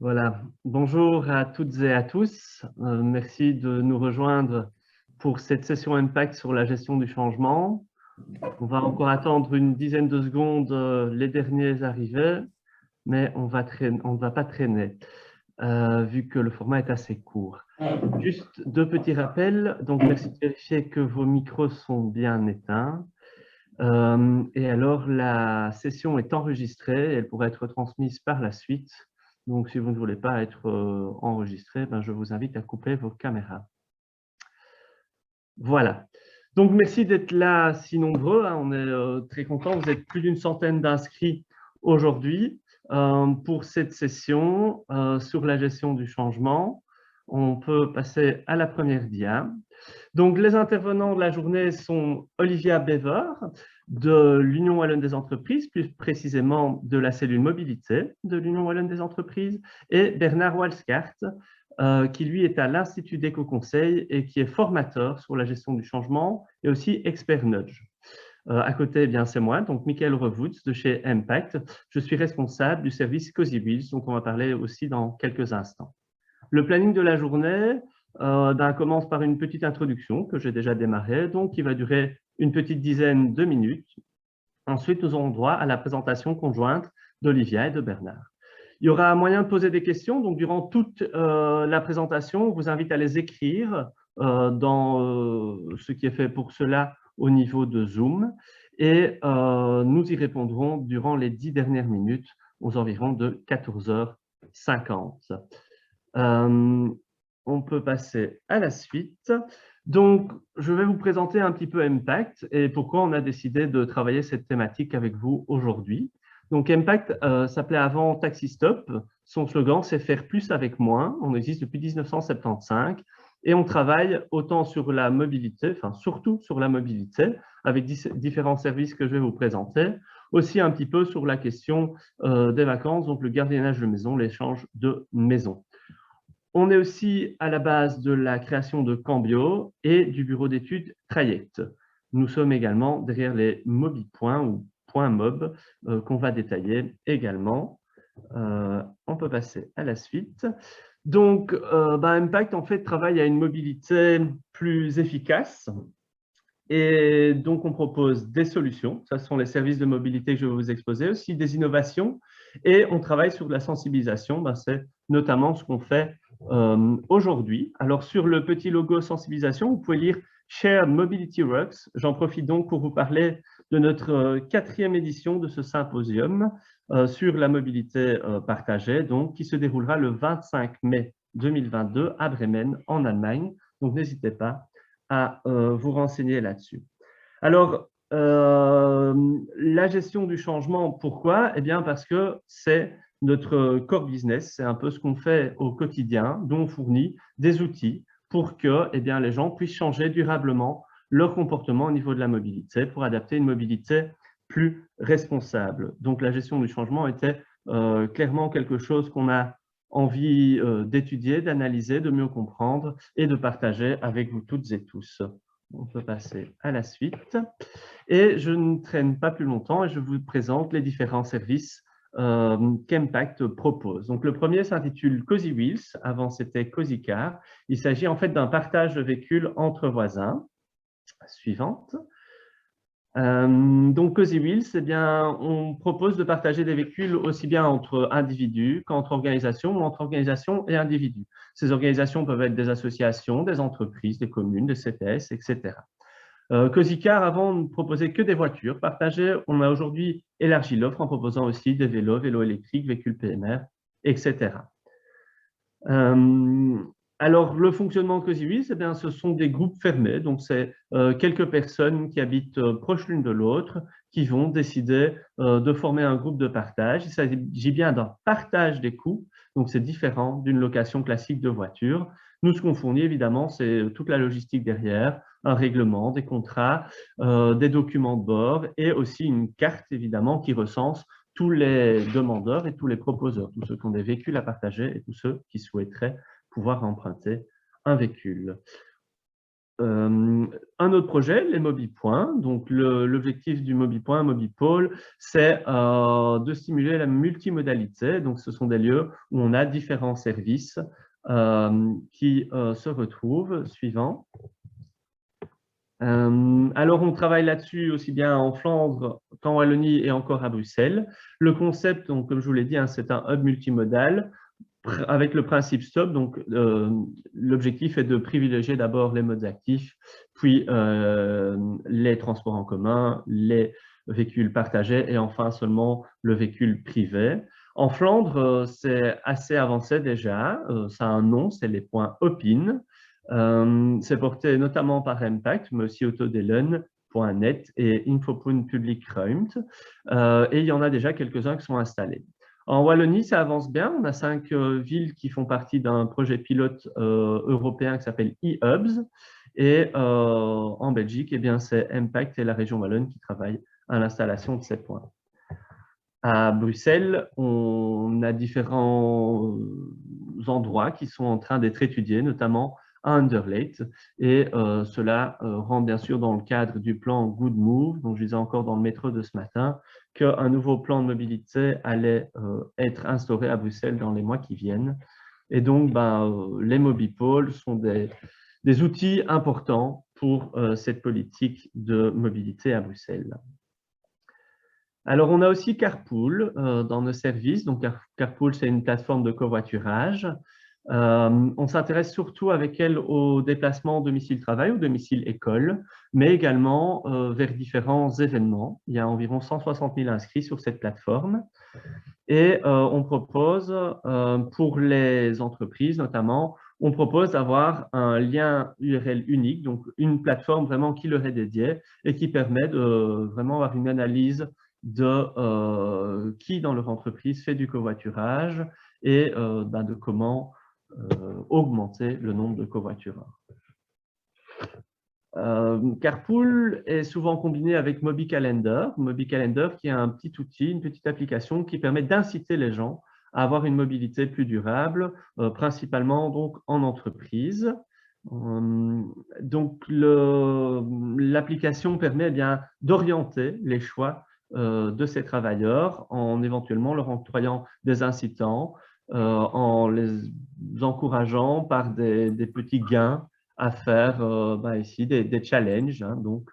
Voilà, bonjour à toutes et à tous. Merci de nous rejoindre pour cette session Impact sur la gestion du changement. On va encore attendre une dizaine de secondes les derniers arrivés, mais on ne va pas traîner vu que le format est assez court. Juste deux petits rappels. Donc, merci de vérifier que vos micros sont bien éteints. Et alors, la session est enregistrée. Elle pourra être transmise par la suite. Donc, si vous ne voulez pas être enregistré, je vous invite à couper vos caméras. Voilà. Donc, merci d'être là si nombreux. On est très contents. Vous êtes plus d'une centaine d'inscrits aujourd'hui pour cette session sur la gestion du changement. On peut passer à la première dia. Donc, les intervenants de la journée sont Olivia Bever de l'Union Wallonne des entreprises, plus précisément de la cellule mobilité de l'Union Wallonne des entreprises, et Bernard Walskart, qui lui est à l'Institut d'Éco-Conseil et qui est formateur sur la gestion du changement et aussi expert nudge. À côté, c'est moi, donc Michael Revoots de chez Impact. Je suis responsable du service Cozy Wheels, dont on va parler aussi dans quelques instants. Le planning de la journée commence par une petite introduction que j'ai déjà démarrée, donc qui va durer une petite dizaine de minutes. Ensuite, nous aurons droit à la présentation conjointe d'Olivia et de Bernard. Il y aura un moyen de poser des questions, donc durant toute la présentation, on vous invite à les écrire dans ce qui est fait pour cela au niveau de Zoom, et nous y répondrons durant les 10 dernières minutes, aux environs de 14h50. On peut passer à la suite. Donc, je vais vous présenter un petit peu Impact et pourquoi on a décidé de travailler cette thématique avec vous aujourd'hui. Donc, Impact s'appelait avant Taxi Stop. Son slogan, c'est « Faire plus avec moins ». On existe depuis 1975 et on travaille autant sur la mobilité, enfin surtout sur la mobilité, avec différents services que je vais vous présenter, aussi un petit peu sur la question des vacances, donc le gardiennage de maison, l'échange de maison. On est aussi à la base de la création de Cambio et du bureau d'études Traject. Nous sommes également derrière les MobiPoints ou Points Mob qu'on va détailler également. On peut passer à la suite. Donc, Impact, en fait, travaille à une mobilité plus efficace. Et donc, on propose des solutions. Ce sont les services de mobilité que je vais vous exposer, aussi des innovations. Et on travaille sur la sensibilisation. C'est notamment ce qu'on fait aujourd'hui. Alors, sur le petit logo sensibilisation, vous pouvez lire Share Mobility Works. J'en profite donc pour vous parler de notre 4e édition de ce symposium sur la mobilité partagée, donc, qui se déroulera le 25 mai 2022 à Bremen, en Allemagne. Donc, n'hésitez pas à vous renseigner là-dessus. Alors, la gestion du changement, pourquoi? Eh bien, parce que c'est notre core business, c'est un peu ce qu'on fait au quotidien, dont on fournit des outils pour que les gens puissent changer durablement leur comportement au niveau de la mobilité, pour adapter une mobilité plus responsable. Donc, la gestion du changement était clairement quelque chose qu'on a envie d'étudier, d'analyser, de mieux comprendre et de partager avec vous toutes et tous. On peut passer à la suite. Et je ne traîne pas plus longtemps et je vous présente les différents services qu'Impact propose. Donc, le premier s'intitule Cozy Wheels. Avant, c'était Cozy Car. Il s'agit en fait d'un partage de véhicules entre voisins. Suivante. Donc, Cozy Wheels, on propose de partager des véhicules aussi bien entre individus qu'entre organisations ou entre organisations et individus. Ces organisations peuvent être des associations, des entreprises, des communes, des CPS, etc. Cozy Car, avant, on ne proposait que des voitures partagées. On a aujourd'hui élargi l'offre en proposant aussi des vélos, vélos électriques, véhicules PMR, etc. Alors, le fonctionnement Cozy Wheels, ce sont des groupes fermés. Donc, c'est quelques personnes qui habitent proches l'une de l'autre qui vont décider de former un groupe de partage. Il s'agit bien d'un partage des coûts. Donc, c'est différent d'une location classique de voiture. Nous, ce qu'on fournit, évidemment, c'est toute la logistique derrière, un règlement, des contrats, des documents de bord et aussi une carte, évidemment, qui recense tous les demandeurs et tous les proposeurs, tous ceux qui ont des véhicules à partager et tous ceux qui souhaiteraient pouvoir emprunter un véhicule. un autre projet, les MobiPoints. Donc, l'objectif du MobiPoint, MobiPole, c'est de stimuler la multimodalité. Donc, ce sont des lieux où on a différents services qui se retrouvent. Suivant. Alors, on travaille là-dessus aussi bien en Flandre qu'en Wallonie et encore à Bruxelles. Le concept, donc, comme je vous l'ai dit, hein, c'est un hub multimodal avec le principe STOP. Donc, l'objectif est de privilégier d'abord les modes actifs, puis les transports en commun, les véhicules partagés et enfin seulement le véhicule privé. En Flandre, c'est assez avancé déjà. Ça a un nom, c'est les points OPIN. C'est porté notamment par Impact, mais aussi Autodelen.net et Infopoint Public Ruimte. Et il y en a déjà quelques-uns qui sont installés. En Wallonie, ça avance bien. On a 5 villes qui font partie d'un projet pilote européen qui s'appelle e-Hubs. Et en Belgique, eh bien, c'est Impact et la région Wallonne qui travaillent à l'installation de ces points. À Bruxelles, on a différents endroits qui sont en train d'être étudiés, notamment à Anderlecht. Et cela rend bien sûr dans le cadre du plan Good Move, dont je disais encore dans le métro de ce matin, qu'un nouveau plan de mobilité allait être instauré à Bruxelles dans les mois qui viennent. Et donc, les MobiPoles sont des outils importants pour cette politique de mobilité à Bruxelles. Alors, on a aussi Carpool dans nos services. Donc, Carpool, c'est une plateforme de covoiturage. On s'intéresse surtout avec elle au déplacement domicile-travail ou domicile-école, mais également vers différents événements. Il y a environ 160 000 inscrits sur cette plateforme. Et on propose, pour les entreprises notamment, on propose d'avoir un lien URL unique, donc une plateforme vraiment qui leur est dédiée et qui permet de vraiment avoir une analyse de qui dans leur entreprise fait du covoiturage et de comment augmenter le nombre de covoitureurs. Carpool est souvent combiné avec MobiCalendar. MobiCalendar qui est un petit outil, une petite application qui permet d'inciter les gens à avoir une mobilité plus durable, principalement donc en entreprise. Donc l'application permet eh bien d'orienter les choix de ces travailleurs en éventuellement leur octroyant des incitants, en les encourageant par des petits gains à faire ici des challenges, hein, donc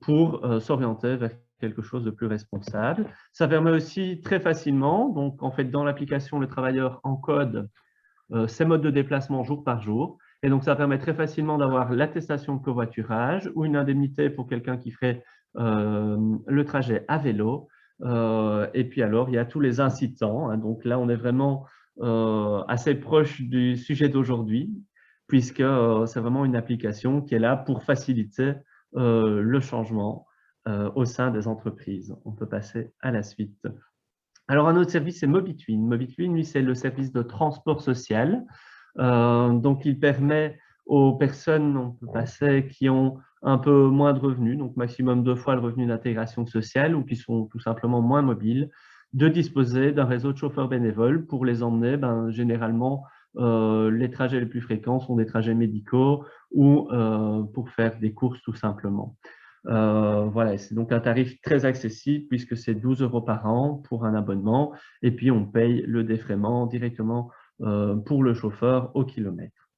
pour s'orienter vers quelque chose de plus responsable. Ça permet aussi très facilement, donc en fait dans l'application, le travailleur encode ses modes de déplacement jour par jour, et donc ça permet très facilement d'avoir l'attestation de covoiturage ou une indemnité pour quelqu'un qui ferait le trajet à vélo. Et puis alors, il y a tous les incitants, hein, donc là on est vraiment assez proche du sujet d'aujourd'hui, puisque c'est vraiment une application qui est là pour faciliter le changement au sein des entreprises. On peut passer à la suite. Alors, un autre service, c'est MobiTwin. MobiTwin, lui, c'est le service de transport social. Donc, il permet aux personnes, on peut passer, qui ont un peu moins de revenus, donc maximum 2 fois le revenu d'intégration sociale ou qui sont tout simplement moins mobiles, de disposer d'un réseau de chauffeurs bénévoles pour les emmener. Généralement, les trajets les plus fréquents sont des trajets médicaux ou pour faire des courses tout simplement. Voilà, c'est donc un tarif très accessible puisque c'est 12 € par an pour un abonnement et puis on paye le défraiement directement pour le chauffeur au kilomètre.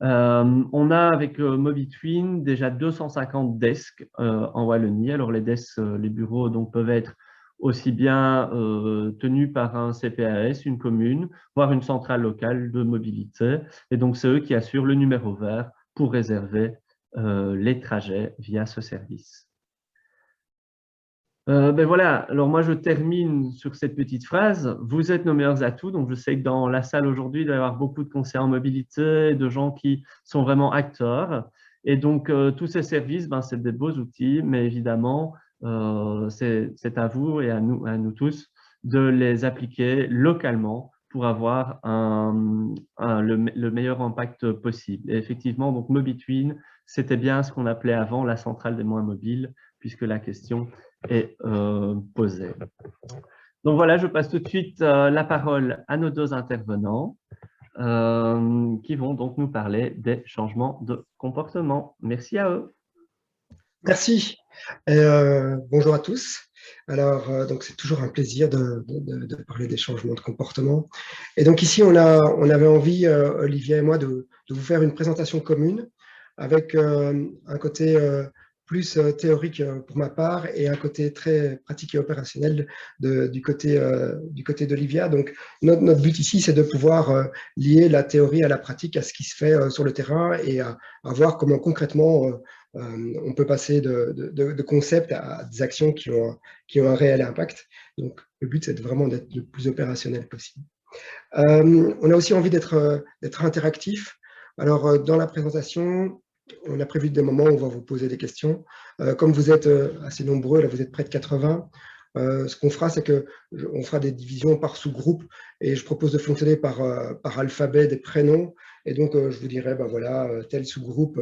On a avec MobiTwin déjà 250 desks en Wallonie. Alors les desks, les bureaux donc, peuvent être aussi bien tenus par un CPAS, une commune, voire une centrale locale de mobilité. Et donc c'est eux qui assurent le numéro vert pour réserver les trajets via ce service. Voilà, alors moi je termine sur cette petite phrase. Vous êtes nos meilleurs atouts, donc je sais que dans la salle aujourd'hui, il doit y avoir beaucoup de conseillers en mobilité, de gens qui sont vraiment acteurs. Et donc tous ces services, c'est des beaux outils, mais évidemment, c'est à vous et à nous tous de les appliquer localement pour avoir le meilleur impact possible. Et effectivement, donc MobiTwin, c'était bien ce qu'on appelait avant la centrale des moins mobiles, puisque la question est posée. Donc voilà, je passe tout de suite la parole à nos 2 intervenants. qui vont donc nous parler des changements de comportement. Merci à eux. Merci. Bonjour à tous. Alors, donc c'est toujours un plaisir de parler des changements de comportement. Et donc ici, on avait envie, Olivier et moi, de vous faire une présentation commune avec un côté plus théorique pour ma part et un côté très pratique et opérationnel du côté d'Olivia. Donc, notre but ici, c'est de pouvoir lier la théorie à la pratique, à ce qui se fait sur le terrain et à voir comment concrètement on peut passer de concepts à des actions qui ont un réel impact. Donc, le but, c'est vraiment d'être le plus opérationnel possible. On a aussi envie d'être interactif. Alors, dans la présentation, on a prévu des moments où on va vous poser des questions. Comme vous êtes assez nombreux, là vous êtes près de 80, ce qu'on fera, c'est qu'on fera des divisions par sous-groupe et je propose de fonctionner par alphabet des prénoms. Et donc, je vous dirai, ben voilà, tel sous-groupe,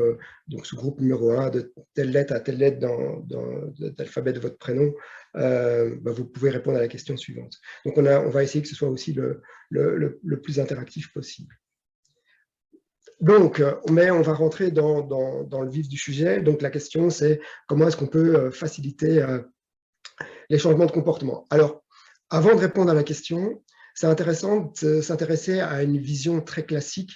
donc sous-groupe numéro 1, de telle lettre à telle lettre dans l'alphabet de votre prénom, ben vous pouvez répondre à la question suivante. Donc, on va essayer que ce soit aussi le plus interactif possible. Donc, mais on va rentrer dans le vif du sujet. Donc, la question, c'est comment est-ce qu'on peut faciliter les changements de comportement. Alors, avant de répondre à la question, c'est intéressant de s'intéresser à une vision très classique,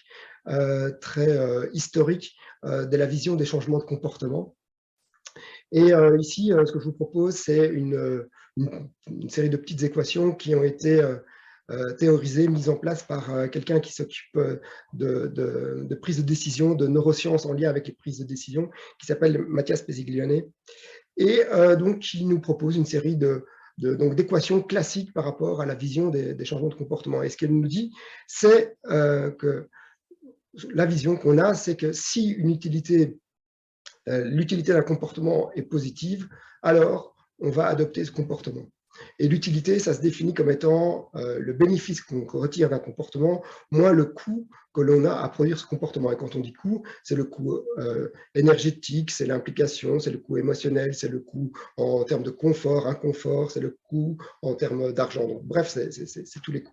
très historique de la vision des changements de comportement. Et ici, ce que je vous propose, c'est une série de petites équations qui ont été théorisées, mises en place par quelqu'un qui s'occupe de prise de décision, de neurosciences en lien avec les prises de décision, qui s'appelle Mathias Pesiglione, et donc qui nous propose une série d'équations classiques par rapport à la vision des changements de comportement. Et ce qu'elle nous dit, c'est que la vision qu'on a, c'est que si l'utilité d'un comportement est positive, alors on va adopter ce comportement. Et l'utilité, ça se définit comme étant le bénéfice qu'on retire d'un comportement, moins le coût que l'on a à produire ce comportement. Et quand on dit coût, c'est le coût énergétique, c'est l'implication, c'est le coût émotionnel, c'est le coût en termes de confort, inconfort, c'est le coût en termes d'argent. Donc, bref, c'est tous les coûts.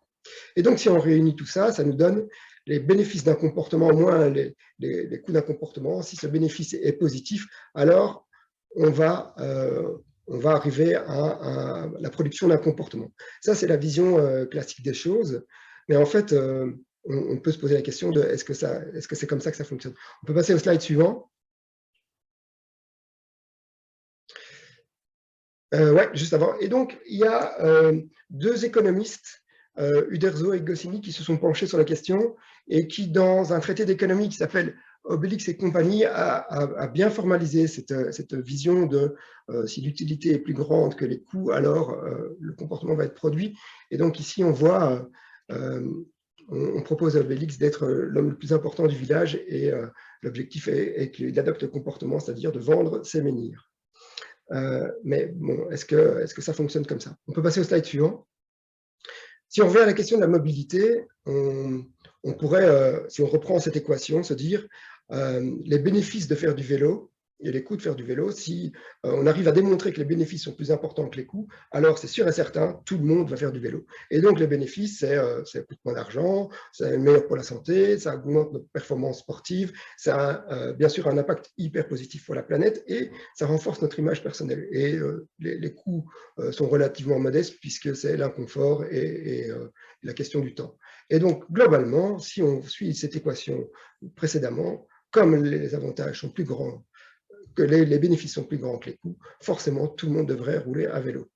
Et donc, si on réunit tout ça, ça nous donne les bénéfices d'un comportement moins les coûts d'un comportement. Si ce bénéfice est positif, alors on va arriver à la production d'un comportement. Ça, c'est la vision classique des choses. Mais en fait, on peut se poser la question de est-ce que c'est comme ça que ça fonctionne. On peut passer au slide suivant. Ouais, juste avant. Et donc, il y a deux économistes, Uderzo et Goscinny, qui se sont penchés sur la question et qui, dans un traité d'économie qui s'appelle Obélix et compagnie, a bien formalisé cette vision de si l'utilité est plus grande que les coûts, alors le comportement va être produit. Et donc ici, on voit, on propose à Obélix d'être l'homme le plus important du village et l'objectif est qu'il adopte le comportement, c'est-à-dire de vendre ses menhirs. Mais bon, est-ce que ça fonctionne comme ça? On peut passer au slide suivant. Si on revient à la question de la mobilité, on pourrait, si on reprend cette équation, se dire les bénéfices de faire du vélo et les coûts de faire du vélo, si on arrive à démontrer que les bénéfices sont plus importants que les coûts, alors c'est sûr et certain, tout le monde va faire du vélo. Et donc les bénéfices, c'est coûte moins d'argent, c'est meilleur pour la santé, ça augmente notre performance sportive, ça a bien sûr un impact hyper positif pour la planète et ça renforce notre image personnelle. Et les coûts sont relativement modestes puisque c'est l'inconfort et la question du temps. Et donc globalement, si on suit cette équation précédemment, comme les avantages sont plus grands, que les bénéfices sont plus grands que les coûts, forcément, tout le monde devrait rouler à vélo.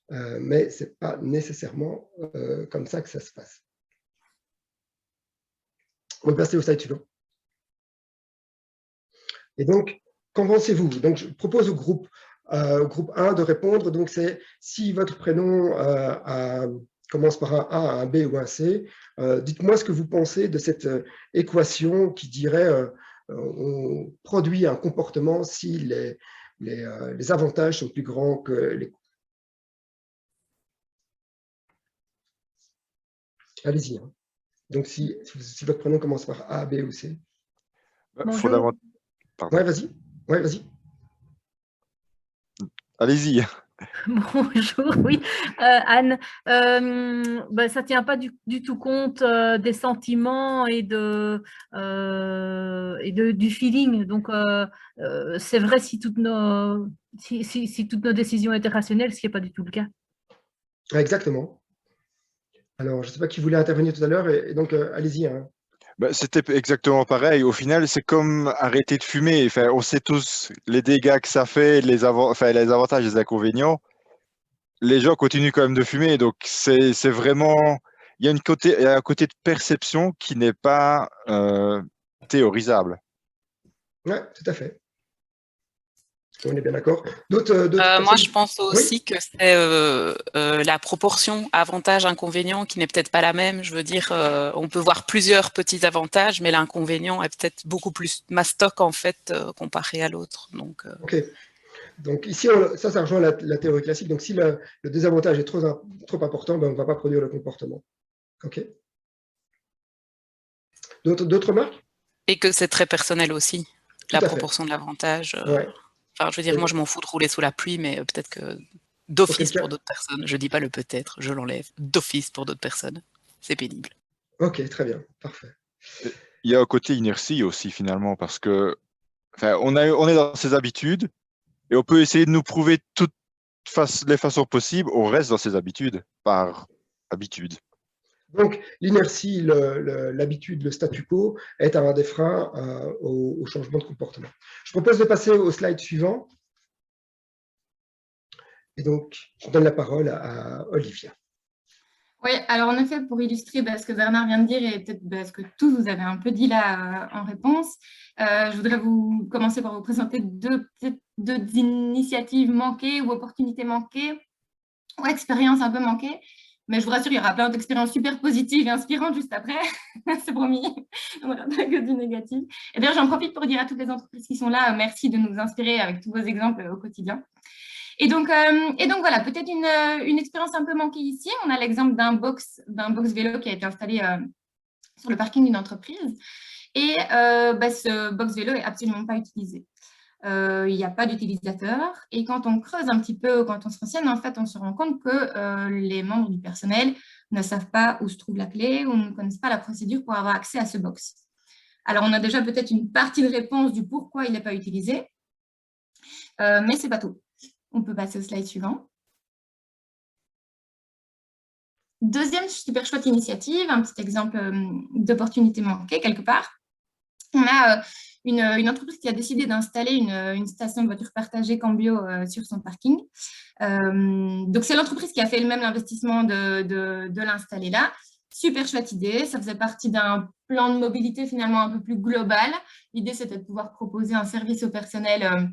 Mais ce n'est pas nécessairement comme ça que ça se passe. On va passer au slide suivant. Et donc, qu'en pensez-vous? Donc, je propose au groupe 1 de répondre. Donc, c'est si votre prénom commence par un A, un B ou un C, dites-moi ce que vous pensez de cette équation qui dirait on produit un comportement si les avantages sont plus grands que les coûts. Allez-y. Hein. Donc, si votre prénom commence par A, B ou C. Bonjour. Ouais, vas-y. Ouais, vas-y. Allez-y. Bonjour, oui. Anne, ça ne tient pas du tout compte des sentiments du feeling. Donc, c'est vrai si toutes nos décisions étaient rationnelles, ce qui n'est pas du tout le cas. Exactement. Alors, je ne sais pas qui voulait intervenir tout à l'heure, et donc allez-y. Hein. C'était exactement pareil. Au final, c'est comme arrêter de fumer. Enfin, on sait tous les dégâts que ça fait, les avantages et les inconvénients. Les gens continuent quand même de fumer. Donc, c'est vraiment... Il y a un côté de perception qui n'est pas théorisable. Oui, tout à fait. On est bien d'accord. Moi, je pense aussi oui que c'est la proportion avantage-inconvénient qui n'est peut-être pas la même. Je veux dire, on peut voir plusieurs petits avantages, mais l'inconvénient est peut-être beaucoup plus mastoc en fait comparé à l'autre. Donc, Ok. Donc ici, ça rejoint la théorie classique. Donc si le désavantage est trop important, ben, on ne va pas produire le comportement. Ok. D'autres remarques? Et que c'est très personnel aussi, Tout la à proportion de l'avantage. Ouais. Enfin, je veux dire, moi, je m'en fous de rouler sous la pluie, mais peut-être que d'office pour d'autres personnes, je dis pas le peut-être, je l'enlève, d'office pour d'autres personnes, c'est pénible. Ok, très bien, parfait. Il y a un côté inertie aussi, finalement, parce que on est dans ses habitudes et on peut essayer de nous prouver toutes les façons possibles, on reste dans ses habitudes, par habitude. Donc, l'inertie, l'habitude, le statu quo est un des freins au changement de comportement. Je propose de passer au slide suivant. Et donc, je donne la parole à Olivia. Oui, alors en effet, pour illustrer ce que Bernard vient de dire et peut-être ce que tous vous avez un peu dit là en réponse, je voudrais commencer par vous présenter deux initiatives manquées ou opportunités manquées ou expériences un peu manquées. Mais je vous rassure, il y aura plein d'expériences super positives et inspirantes juste après, c'est promis, on n'aura pas que du négatif. Et d'ailleurs, j'en profite pour dire à toutes les entreprises qui sont là, merci de nous inspirer avec tous vos exemples au quotidien. Et donc voilà, peut-être une expérience un peu manquée ici. On a l'exemple d'un box vélo qui a été installé sur le parking d'une entreprise. Et ce box vélo n'est absolument pas utilisé. Il n'y a pas d'utilisateur. Et quand on creuse un petit peu, quand on se renseigne, en fait, on se rend compte que les membres du personnel ne savent pas où se trouve la clé ou ne connaissent pas la procédure pour avoir accès à ce box. Alors, on a déjà peut-être une partie de réponse du pourquoi il n'est pas utilisé, mais ce n'est pas tout. On peut passer au slide suivant. Deuxième super chouette initiative, un petit exemple d'opportunité manquée quelque part. On a une entreprise qui a décidé d'installer une station de voitures partagées Cambio sur son parking. Donc, c'est l'entreprise qui a fait elle-même l'investissement de l'installer là. Super chouette idée, ça faisait partie d'un plan de mobilité finalement un peu plus global. L'idée, c'était de pouvoir proposer un service au personnel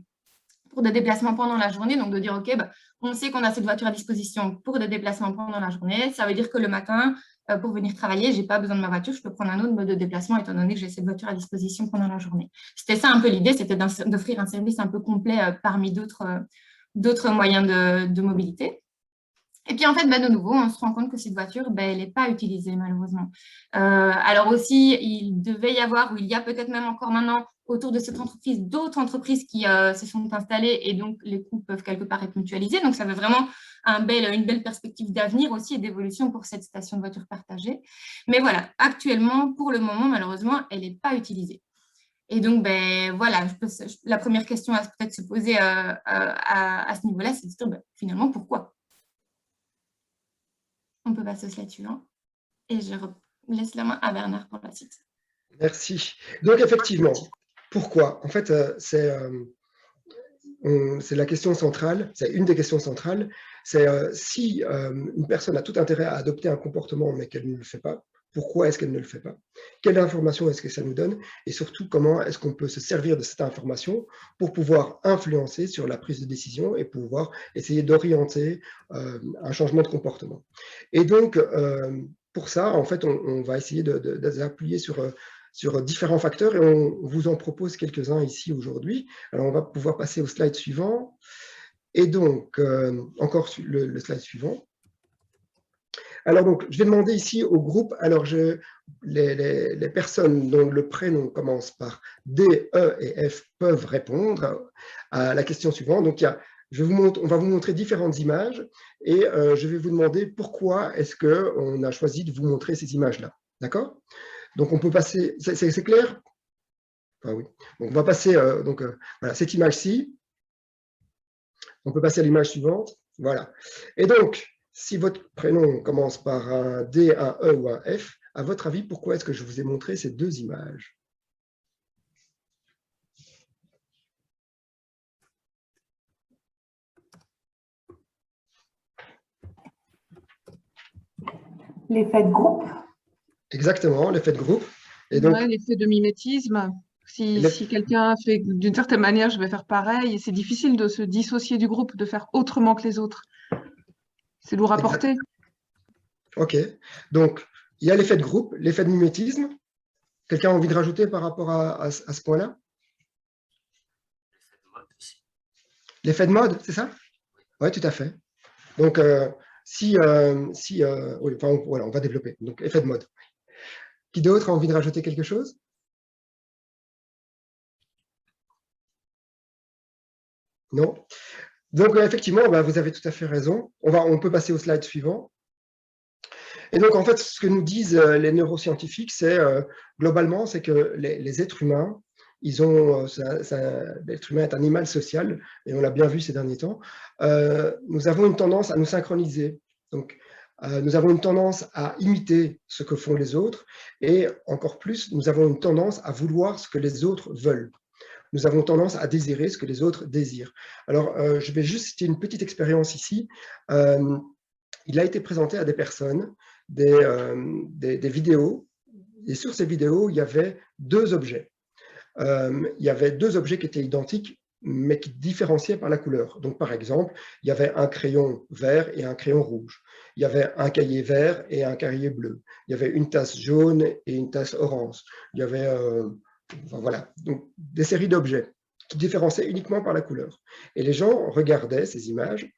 pour des déplacements pendant la journée, donc de dire, OK, on sait qu'on a cette voiture à disposition pour des déplacements pendant la journée. Ça veut dire que le matin, pour venir travailler, je n'ai pas besoin de ma voiture, je peux prendre un autre mode de déplacement étant donné que j'ai cette voiture à disposition pendant la journée. C'était ça un peu l'idée, c'était d'offrir un service un peu complet parmi d'autres moyens de mobilité. Et puis, en fait, de nouveau, on se rend compte que cette voiture, elle n'est pas utilisée, malheureusement. Alors aussi, il devait y avoir, ou il y a peut-être même encore maintenant, autour de cette entreprise, d'autres entreprises qui se sont installées et donc les coûts peuvent quelque part être mutualisés. Donc, ça veut vraiment une belle perspective d'avenir aussi et d'évolution pour cette station de voiture partagée. Mais voilà, actuellement, pour le moment, malheureusement, elle n'est pas utilisée. Et donc, voilà, la première question à peut-être se poser à ce niveau-là, c'est de se dire, finalement, pourquoi ? On peut passer au slide suivant. Et je laisse la main à Bernard pour la suite. Merci. Donc, effectivement, pourquoi? En fait, c'est la question centrale, c'est une des questions centrales, c'est si une personne a tout intérêt à adopter un comportement mais qu'elle ne le fait pas, pourquoi est-ce qu'elle ne le fait pas? Quelle information est-ce que ça nous donne? Et surtout, comment est-ce qu'on peut se servir de cette information pour pouvoir influencer sur la prise de décision et pouvoir essayer d'orienter un changement de comportement? Et donc, pour ça, en fait, on va essayer d'appuyer sur différents facteurs et on vous en propose quelques-uns ici aujourd'hui. Alors, on va pouvoir passer au slide suivant. Et donc, encore le slide suivant. Alors, donc, je vais demander ici au groupe, alors les personnes dont le prénom commence par D, E et F peuvent répondre à la question suivante. Donc, il y a on va vous montrer différentes images et je vais vous demander pourquoi est-ce qu'on a choisi de vous montrer ces images-là. D'accord? Donc, on peut passer, c'est clair? Ah oui. Donc, on va passer voilà, cette image-ci. On peut passer à l'image suivante. Voilà. Et donc, si votre prénom commence par un D, un E ou un F, à votre avis, pourquoi est-ce que je vous ai montré ces deux images? L'effet de groupe. Exactement, l'effet de groupe. Et donc, Ouais, l'effet de mimétisme. Si quelqu'un fait d'une certaine manière, je vais faire pareil. Et c'est difficile de se dissocier du groupe, de faire autrement que les autres. C'est lourd à porter. OK. Donc, il y a l'effet de groupe, l'effet de mimétisme. Quelqu'un a envie de rajouter par rapport à ce point-là? L'effet de mode, c'est ça? Oui, tout à fait. Donc, oui, enfin, voilà, on va développer. Donc, effet de mode. Qui d'autre a envie de rajouter quelque chose? Non? Donc, effectivement, vous avez tout à fait raison. On peut passer au slide suivant. Et donc, en fait, ce que nous disent les neuroscientifiques, c'est globalement, c'est que les êtres humains, l'être humain est un animal social, et on l'a bien vu ces derniers temps. Nous avons une tendance à nous synchroniser. Donc, nous avons une tendance à imiter ce que font les autres, et encore plus, nous avons une tendance à vouloir ce que les autres veulent. Nous avons tendance à désirer ce que les autres désirent. Alors, je vais juste citer une petite expérience ici. Il a été présenté à des personnes des vidéos, et sur ces vidéos, il y avait deux objets. Il y avait deux objets qui étaient identiques, mais qui différenciaient par la couleur. Donc, par exemple, il y avait un crayon vert et un crayon rouge. Il y avait un cahier vert et un cahier bleu. Il y avait une tasse jaune et une tasse orange. Il y avait, voilà, donc des séries d'objets qui différenciaient uniquement par la couleur. Et les gens regardaient ces images,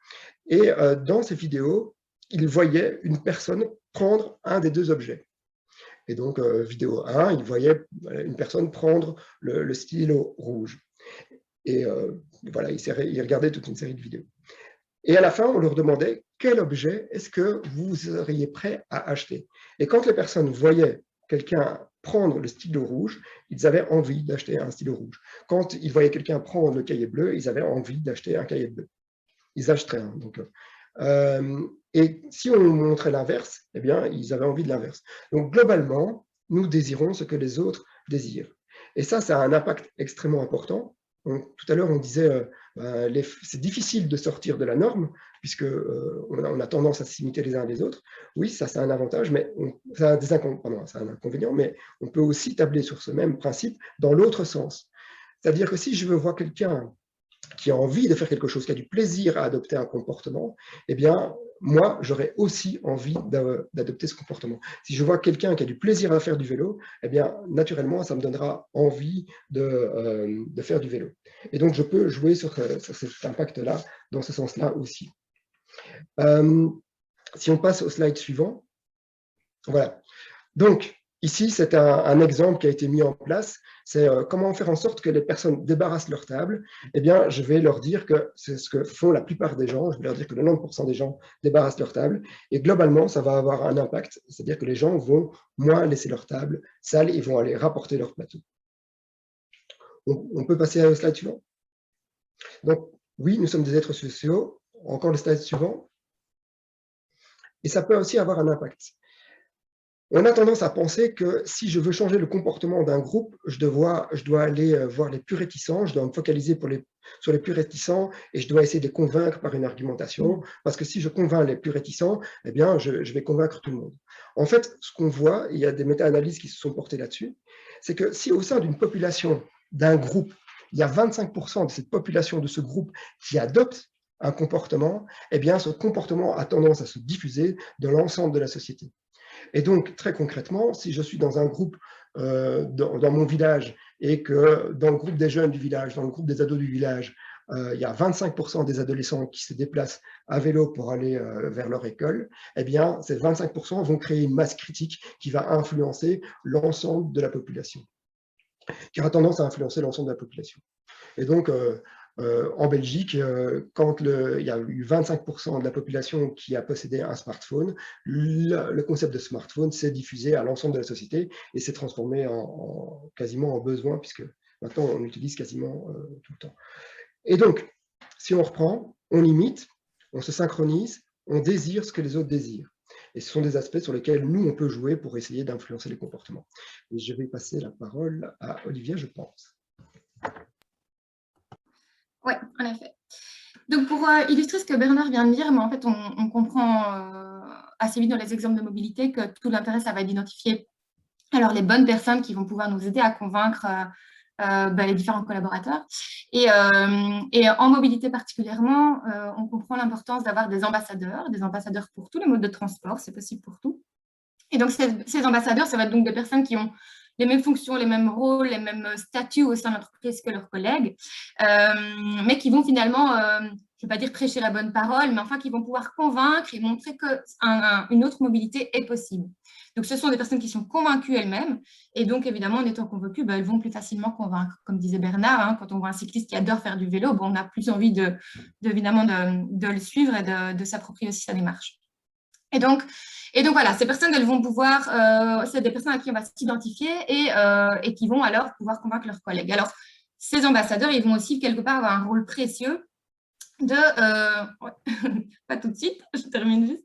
et dans ces vidéos, ils voyaient une personne prendre un des deux objets. Et donc, vidéo 1, ils voyaient une personne prendre le stylo rouge. Et voilà, ils regardaient toute une série de vidéos. Et à la fin, on leur demandait quel objet est-ce que vous seriez prêt à acheter. Et quand les personnes voyaient quelqu'un prendre le stylo rouge, ils avaient envie d'acheter un stylo rouge. Quand ils voyaient quelqu'un prendre le cahier bleu, ils avaient envie d'acheter un cahier bleu. Ils achèteraient un. Donc, et si on montrait l'inverse, eh bien, ils avaient envie de l'inverse. Donc, globalement, nous désirons ce que les autres désirent. Et ça a un impact extrêmement important. Donc, tout à l'heure, on disait c'est difficile de sortir de la norme, puisque on a tendance à s'imiter les uns les autres. Oui, ça, c'est un avantage, mais c'est un inconvénient, mais on peut aussi tabler sur ce même principe dans l'autre sens. C'est-à-dire que si je veux voir quelqu'un qui a envie de faire quelque chose, qui a du plaisir à adopter un comportement, eh bien, moi, j'aurais aussi envie d'adopter ce comportement. Si je vois quelqu'un qui a du plaisir à faire du vélo, eh bien, naturellement, ça me donnera envie de faire du vélo. Et donc, je peux jouer sur cet impact-là, dans ce sens-là aussi. Si on passe au slide suivant, voilà. Donc, ici, c'est un exemple qui a été mis en place. C'est comment faire en sorte que les personnes débarrassent leur table. Eh bien, je vais leur dire que c'est ce que font la plupart des gens. Je vais leur dire que 90% des gens débarrassent leur table. Et globalement, ça va avoir un impact. C'est-à-dire que les gens vont moins laisser leur table sale et vont aller rapporter leur plateau. On peut passer au slide suivant. Donc, oui, nous sommes des êtres sociaux. Encore le slide suivant. Et ça peut aussi avoir un impact. On a tendance à penser que si je veux changer le comportement d'un groupe, je dois aller voir les plus réticents, je dois me focaliser sur les plus réticents et je dois essayer de les convaincre par une argumentation, parce que si je convainc les plus réticents, eh bien, je vais convaincre tout le monde. En fait, ce qu'on voit, il y a des méta-analyses qui se sont portées là-dessus, c'est que si au sein d'une population, d'un groupe, il y a 25% de cette population, de ce groupe qui adopte un comportement, eh bien, ce comportement a tendance à se diffuser dans l'ensemble de la société. Et donc, très concrètement, si je suis dans un groupe dans mon village et que dans le groupe des jeunes du village, dans le groupe des ados du village, il y a 25% des adolescents qui se déplacent à vélo pour aller vers leur école, eh bien, ces 25% vont créer une masse critique qui va influencer l'ensemble de la population, qui aura tendance à influencer l'ensemble de la population. Et donc, En Belgique, quand il y a eu 25% de la population qui a possédé un smartphone, le concept de smartphone s'est diffusé à l'ensemble de la société et s'est transformé quasiment en besoin, puisque maintenant on l'utilise quasiment tout le temps. Et donc, si on reprend, on imite, on se synchronise, on désire ce que les autres désirent. Et ce sont des aspects sur lesquels nous, on peut jouer pour essayer d'influencer les comportements. Et je vais passer la parole à Olivia, je pense. Oui, en effet. Donc, pour illustrer ce que Bernard vient de dire, mais en fait, on comprend assez vite dans les exemples de mobilité que tout l'intérêt, ça va être d'identifier alors les bonnes personnes qui vont pouvoir nous aider à convaincre les différents collaborateurs. Et en mobilité particulièrement, on comprend l'importance d'avoir des ambassadeurs pour tous les modes de transport, c'est possible pour tout. Et donc, ces ambassadeurs, ça va être donc des personnes qui ont les mêmes fonctions, les mêmes rôles, les mêmes statuts au sein de l'entreprise que leurs collègues, mais qui vont finalement, je ne vais pas dire prêcher la bonne parole, mais enfin qui vont pouvoir convaincre et montrer qu'une autre mobilité est possible. Donc, ce sont des personnes qui sont convaincues elles-mêmes, et donc, évidemment, en étant convaincues, elles vont plus facilement convaincre. Comme disait Bernard, hein, quand on voit un cycliste qui adore faire du vélo, on a plus envie évidemment de le suivre et de s'approprier aussi sa démarche. Et donc voilà, ces personnes, elles vont pouvoir, c'est des personnes à qui on va s'identifier et qui vont alors pouvoir convaincre leurs collègues. Alors, ces ambassadeurs, ils vont aussi quelque part avoir un rôle précieux pas tout de suite, je termine juste,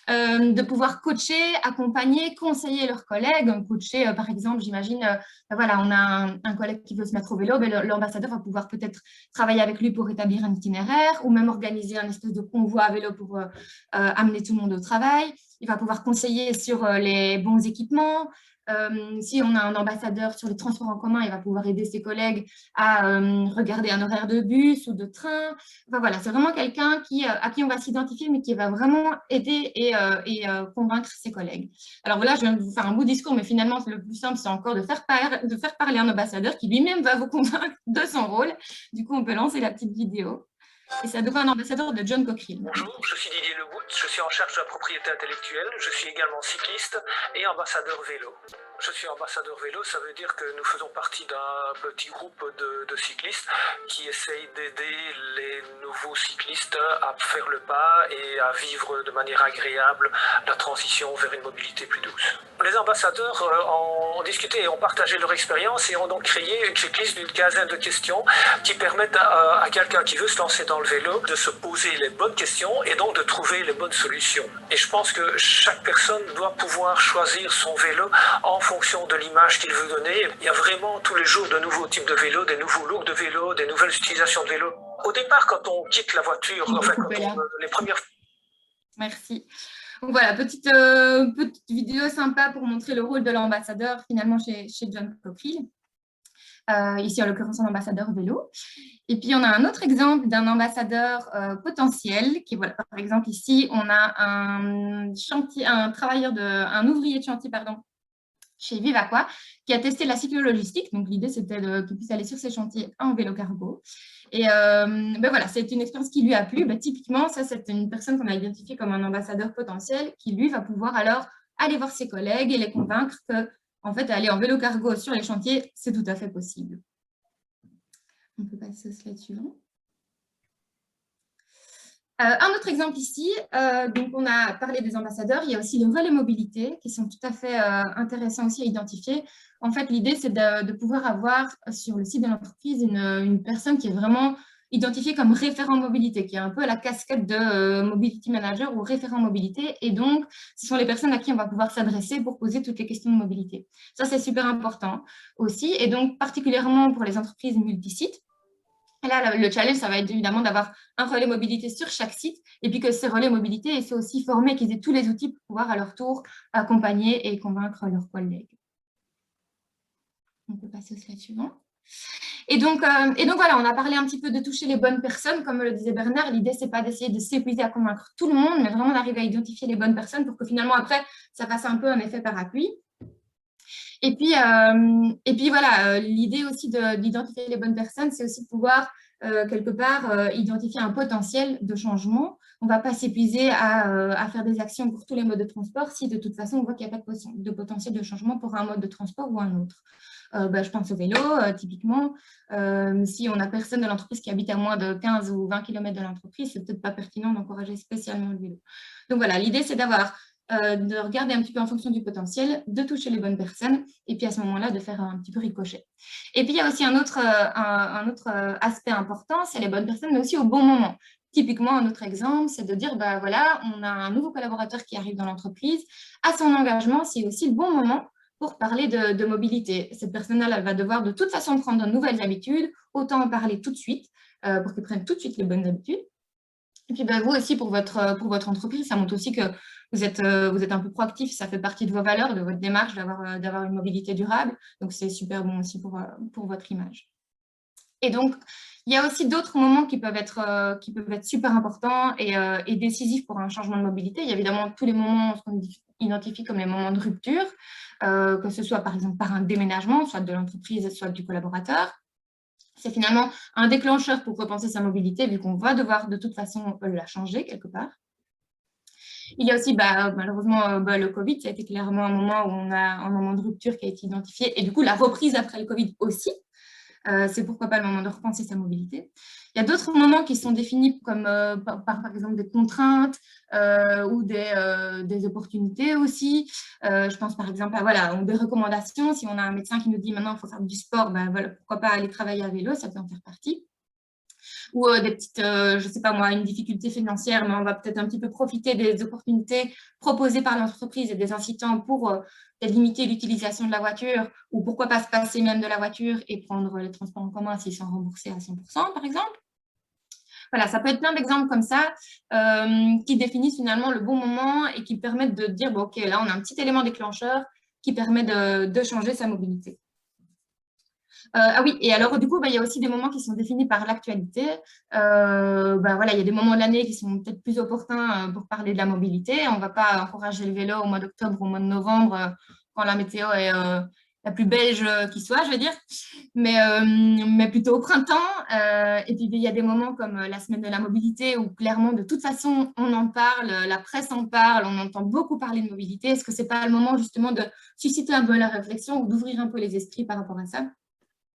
de pouvoir coacher, accompagner, conseiller leurs collègues. Coacher, par exemple, j'imagine, voilà, on a un collègue qui veut se mettre au vélo, l'ambassadeur va pouvoir peut-être travailler avec lui pour établir un itinéraire ou même organiser un espèce de convoi à vélo pour amener tout le monde au travail. Il va pouvoir conseiller sur les bons équipements. Si on a un ambassadeur sur les transports en commun, il va pouvoir aider ses collègues à regarder un horaire de bus ou de train. Enfin, voilà, c'est vraiment quelqu'un à qui on va s'identifier, mais qui va vraiment aider et convaincre ses collègues. Alors voilà, je viens de vous faire un beau discours, mais finalement, le plus simple, c'est encore de faire parler un ambassadeur qui lui-même va vous convaincre de son rôle. Du coup, on peut lancer la petite vidéo. Et ça devient un ambassadeur de John Cochrane. Bonjour, je suis Didier Lebout, je suis en charge de la propriété intellectuelle, je suis également cycliste et ambassadeur vélo. Je suis ambassadeur vélo, ça veut dire que nous faisons partie d'un petit groupe de cyclistes qui essayent d'aider les nouveaux cyclistes à faire le pas et à vivre de manière agréable la transition vers une mobilité plus douce. Les ambassadeurs ont discuté et ont partagé leur expérience et ont donc créé une checklist d'une quinzaine de questions qui permettent à quelqu'un qui veut se lancer dans le vélo de se poser les bonnes questions et donc de trouver les bonnes solutions. Et je pense que chaque personne doit pouvoir choisir son vélo en fonction de l'image qu'il veut donner. Il y a vraiment tous les jours de nouveaux types de vélos, des nouveaux looks de vélo, des nouvelles utilisations de vélo. Au départ, quand on quitte la voiture, les premières... Merci. Donc voilà, petite vidéo sympa pour montrer le rôle de l'ambassadeur finalement chez John Cochrane. Ici, en l'occurrence, un ambassadeur vélo. Et puis, on a un autre exemple d'un ambassadeur potentiel, qui, voilà, par exemple, ici, on a un ouvrier de chantier, chez Vivaqua, qui a testé la cyclo-logistique. Donc, l'idée, c'était qu'il puisse aller sur ses chantiers en vélo cargo. Et voilà, c'est une expérience qui lui a plu. Typiquement, ça, c'est une personne qu'on a identifiée comme un ambassadeur potentiel qui, lui, va pouvoir alors aller voir ses collègues et les convaincre que en fait, aller en vélo cargo sur les chantiers, c'est tout à fait possible. On peut passer au slide suivant. Un autre exemple ici, donc on a parlé des ambassadeurs, il y a aussi les relais mobilité qui sont tout à fait intéressants aussi à identifier. En fait, l'idée, c'est de pouvoir avoir sur le site de l'entreprise une personne qui est vraiment identifiée comme référent mobilité, qui est un peu à la casquette de Mobility Manager ou référent mobilité. Et donc, ce sont les personnes à qui on va pouvoir s'adresser pour poser toutes les questions de mobilité. Ça, c'est super important aussi. Et donc, particulièrement pour les entreprises multisites. Et là, le challenge, ça va être évidemment d'avoir un relais mobilité sur chaque site et puis que ces relais mobilité, ils soient aussi formés, qu'ils aient tous les outils pour pouvoir à leur tour accompagner et convaincre leurs collègues. On peut passer au slide suivant. Et donc voilà, on a parlé un petit peu de toucher les bonnes personnes, comme le disait Bernard. L'idée, c'est pas d'essayer de s'épuiser à convaincre tout le monde, mais vraiment d'arriver à identifier les bonnes personnes pour que finalement, après, ça fasse un peu un effet parapluie. Et puis voilà, l'idée aussi d'identifier les bonnes personnes, c'est aussi de pouvoir, quelque part, identifier un potentiel de changement on ne va pas s'épuiser à faire des actions pour tous les modes de transport si de toute façon on voit qu'il n'y a pas de potentiel de changement pour un mode de transport ou un autre. Je pense au vélo, typiquement. Si on n'a personne de l'entreprise qui habite à moins de 15 ou 20 km de l'entreprise, c'est peut-être pas pertinent d'encourager spécialement le vélo. Donc voilà, l'idée, c'est de regarder un petit peu en fonction du potentiel, de toucher les bonnes personnes, et puis à ce moment-là, de faire un petit peu ricochet. Et puis, il y a aussi un autre aspect important, c'est les bonnes personnes, mais aussi au bon moment. Typiquement, un autre exemple, c'est de dire, voilà, on a un nouveau collaborateur qui arrive dans l'entreprise, à son engagement, c'est aussi le bon moment pour parler de mobilité. Cette personne-là, elle va devoir de toute façon prendre de nouvelles habitudes, autant en parler tout de suite, pour qu'elle prenne tout de suite les bonnes habitudes. Et puis, vous aussi, pour votre entreprise, ça montre aussi que vous êtes un peu proactif, ça fait partie de vos valeurs, de votre démarche d'avoir une mobilité durable. Donc, c'est super bon aussi pour votre image. Et donc, il y a aussi d'autres moments qui peuvent être super importants et décisifs pour un changement de mobilité. Il y a évidemment tous les moments qu'on identifie comme les moments de rupture, que ce soit par exemple par un déménagement, soit de l'entreprise, soit du collaborateur. C'est finalement un déclencheur pour repenser sa mobilité, vu qu'on va devoir de toute façon la changer quelque part. Il y a aussi, malheureusement, le Covid, ça a été clairement un moment où on a un moment de rupture qui a été identifié, et du coup, la reprise après le Covid aussi. C'est pourquoi pas le moment de repenser sa mobilité. Il y a d'autres moments qui sont définis comme par exemple des contraintes ou des opportunités aussi. Je pense par exemple à des recommandations. Si on a un médecin qui nous dit maintenant il faut faire du sport, voilà, pourquoi pas aller travailler à vélo, ça peut en faire partie. Ou des petites, je ne sais pas moi, une difficulté financière, mais on va peut-être un petit peu profiter des opportunités proposées par l'entreprise et des incitants pour peut-être limiter l'utilisation de la voiture, ou pourquoi pas se passer même de la voiture et prendre les transports en commun s'ils sont remboursés à 100%, par exemple. Voilà, ça peut être plein d'exemples comme ça qui définissent finalement le bon moment et qui permettent de dire, OK, là, on a un petit élément déclencheur qui permet de changer sa mobilité. Ah oui, et alors du coup, il y a aussi des moments qui sont définis par l'actualité. Voilà, il y a des moments de l'année qui sont peut-être plus opportuns pour parler de la mobilité. On ne va pas encourager le vélo au mois d'octobre ou au mois de novembre quand la météo est la plus beige qui soit, je veux dire, mais plutôt au printemps. Et puis, il y a des moments comme la semaine de la mobilité où clairement, de toute façon, on en parle, la presse en parle, on entend beaucoup parler de mobilité. Est-ce que ce n'est pas le moment justement de susciter un peu la réflexion ou d'ouvrir un peu les esprits par rapport à ça?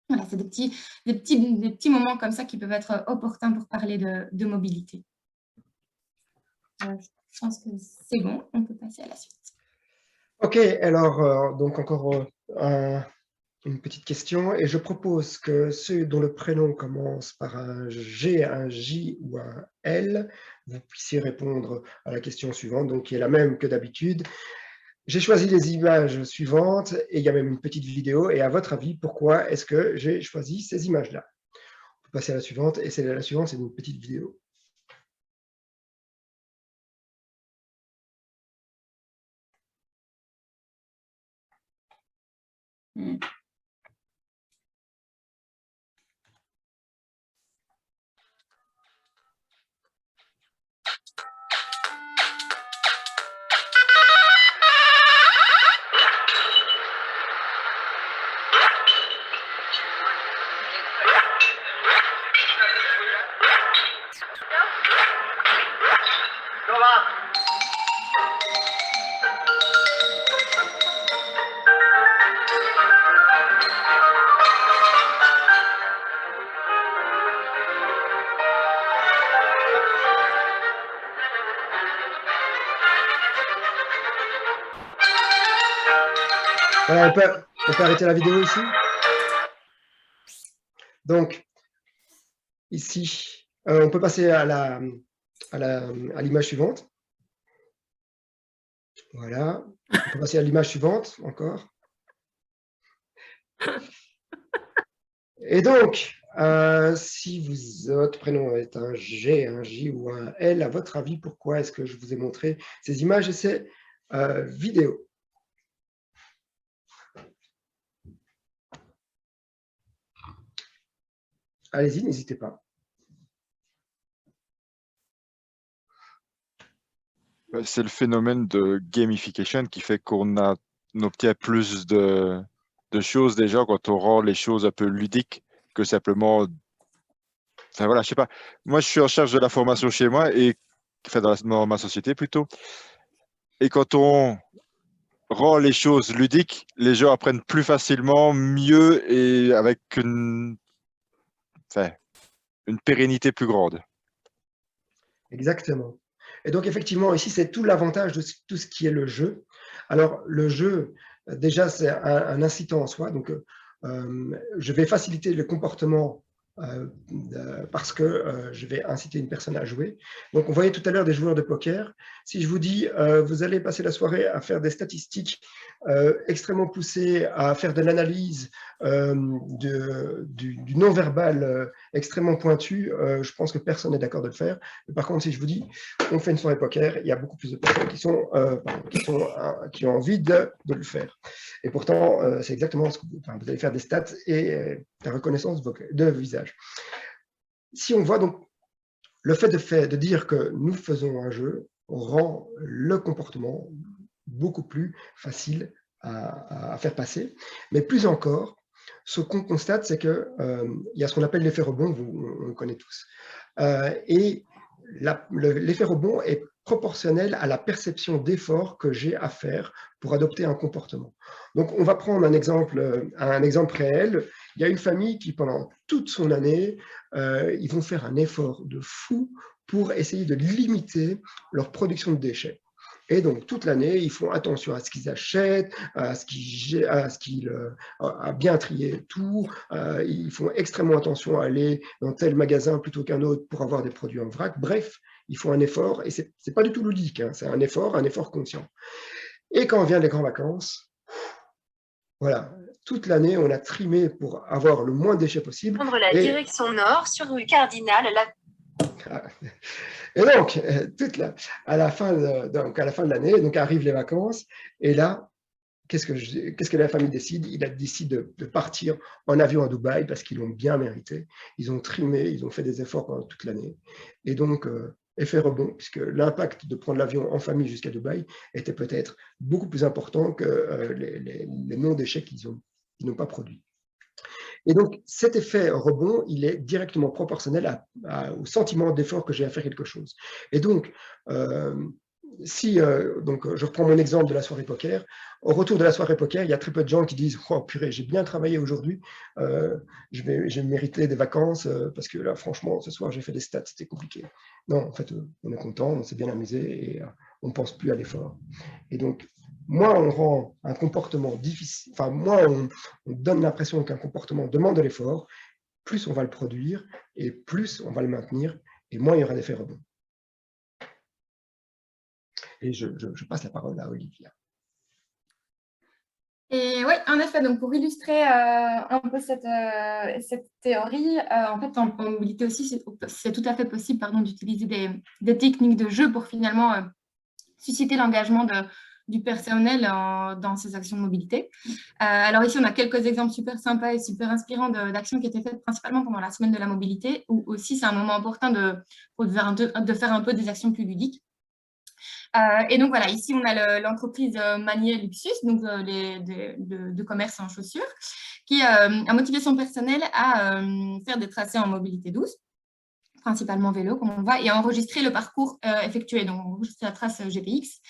Voilà, c'est des petits moments comme ça qui peuvent être opportuns pour parler de mobilité. Je pense que c'est bon, on peut passer à la suite. Ok, alors, donc encore une petite question, et je propose que ceux dont le prénom commence par un G, un J ou un L, vous puissiez répondre à la question suivante, donc qui est la même que d'habitude. J'ai choisi les images suivantes, et il y a même une petite vidéo, et à votre avis, pourquoi est-ce que j'ai choisi ces images-là? On peut passer à la suivante, et la suivante, c'est une petite vidéo. Voilà, on peut arrêter la vidéo ici. Donc, ici, on peut passer à l'image suivante. Voilà. On peut passer à l'image suivante, encore. Et donc, si votre prénom est un G, un J ou un L, à votre avis, pourquoi est-ce que je vous ai montré ces images et ces vidéos? Allez-y, n'hésitez pas. C'est le phénomène de gamification qui fait qu'on obtient plus de choses déjà quand on rend les choses un peu ludiques que simplement... Enfin voilà, je sais pas. Moi, je suis en charge de la formation chez moi et enfin dans ma société plutôt. Et quand on rend les choses ludiques, les gens apprennent plus facilement, mieux et avec une pérennité plus grande. Exactement. Et donc, effectivement, ici, c'est tout l'avantage de tout ce qui est le jeu. Alors, le jeu, déjà, c'est un incitant en soi. Donc, je vais faciliter le comportement parce que je vais inciter une personne à jouer. Donc, on voyait tout à l'heure des joueurs de poker. Si je vous dis, vous allez passer la soirée à faire des statistiques extrêmement poussées, à faire de l'analyse du non-verbal extrêmement pointu, je pense que personne n'est d'accord de le faire. Mais par contre, si je vous dis, on fait une soirée poker, il y a beaucoup plus de personnes qui ont envie de le faire. Et pourtant, c'est exactement ce que vous allez faire des stats et la reconnaissance de visage. Si on voit donc le fait de dire que nous faisons un jeu rend le comportement beaucoup plus facile à faire passer. Mais plus encore, ce qu'on constate, c'est qu'il y a ce qu'on appelle l'effet rebond, on le connaît tous. Et l'effet rebond est proportionnel à la perception d'effort que j'ai à faire pour adopter un comportement. Donc, on va prendre un exemple réel. Il y a une famille qui, pendant toute son année, ils vont faire un effort de fou pour essayer de limiter leur production de déchets. Et donc, toute l'année, ils font attention à ce qu'ils achètent, à bien trier tout. Ils font extrêmement attention à aller dans tel magasin plutôt qu'un autre pour avoir des produits en vrac. Bref, ils font un effort, et ce n'est pas du tout ludique, hein, c'est un effort conscient. Et quand vient les grandes vacances, voilà, toute l'année, on a trimé pour avoir le moins de déchets possible. Prendre la direction nord sur rue Cardinal. Et donc, à la fin de l'année, donc arrivent les vacances, et là, qu'est-ce que la famille décide? Il décide de partir en avion à Dubaï parce qu'ils l'ont bien mérité. Ils ont trimé, ils ont fait des efforts pendant toute l'année. Et donc, effet rebond, puisque l'impact de prendre l'avion en famille jusqu'à Dubaï était peut-être beaucoup plus important que les non-déchets qu'ils n'ont pas produits. Et donc, cet effet rebond, il est directement proportionnel au sentiment d'effort que j'ai à faire quelque chose. Et donc, donc, je reprends mon exemple de la soirée poker. Au retour de la soirée poker, il y a très peu de gens qui disent « Oh purée, j'ai bien travaillé aujourd'hui, je vais mériter des vacances parce que là, franchement, ce soir, j'ai fait des stats, c'était compliqué. » Non, en fait, on est content, on s'est bien amusé et on ne pense plus à l'effort. Et donc, moins on rend un comportement difficile, enfin, moins on donne l'impression qu'un comportement demande de l'effort, plus on va le produire et plus on va le maintenir et moins il y aura d'effet rebond. Et je passe la parole à Olivia. Et oui, en effet, donc pour illustrer un peu cette théorie, en fait, en mobilité aussi, c'est tout à fait possible d'utiliser des techniques de jeu pour finalement susciter l'engagement du personnel dans ces actions de mobilité. Alors ici, on a quelques exemples super sympas et super inspirants d'actions qui étaient faites principalement pendant la semaine de la mobilité, où aussi c'est un moment important de faire un peu des actions plus ludiques. Et donc voilà, ici on a l'entreprise Manier Luxus, donc de commerce en chaussures, qui a motivé son personnel à faire des tracés en mobilité douce, principalement vélo, comme on voit, et à enregistrer le parcours effectué, donc enregistrer la trace GPX.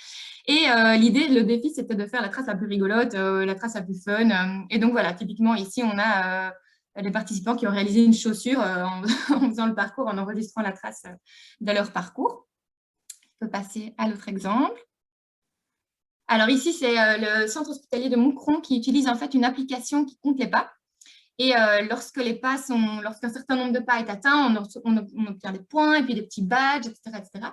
Et l'idée, le défi, c'était de faire la trace la plus rigolote, la trace la plus fun. Et donc voilà, typiquement ici, on a des participants qui ont réalisé une chaussure en faisant le parcours, en enregistrant la trace de leur parcours. On peut passer à l'autre exemple. Alors ici, c'est le centre hospitalier de Moucron qui utilise en fait une application qui compte les pas. Et lorsqu'un certain nombre de pas est atteint, on obtient des points et puis des petits badges, etc., etc.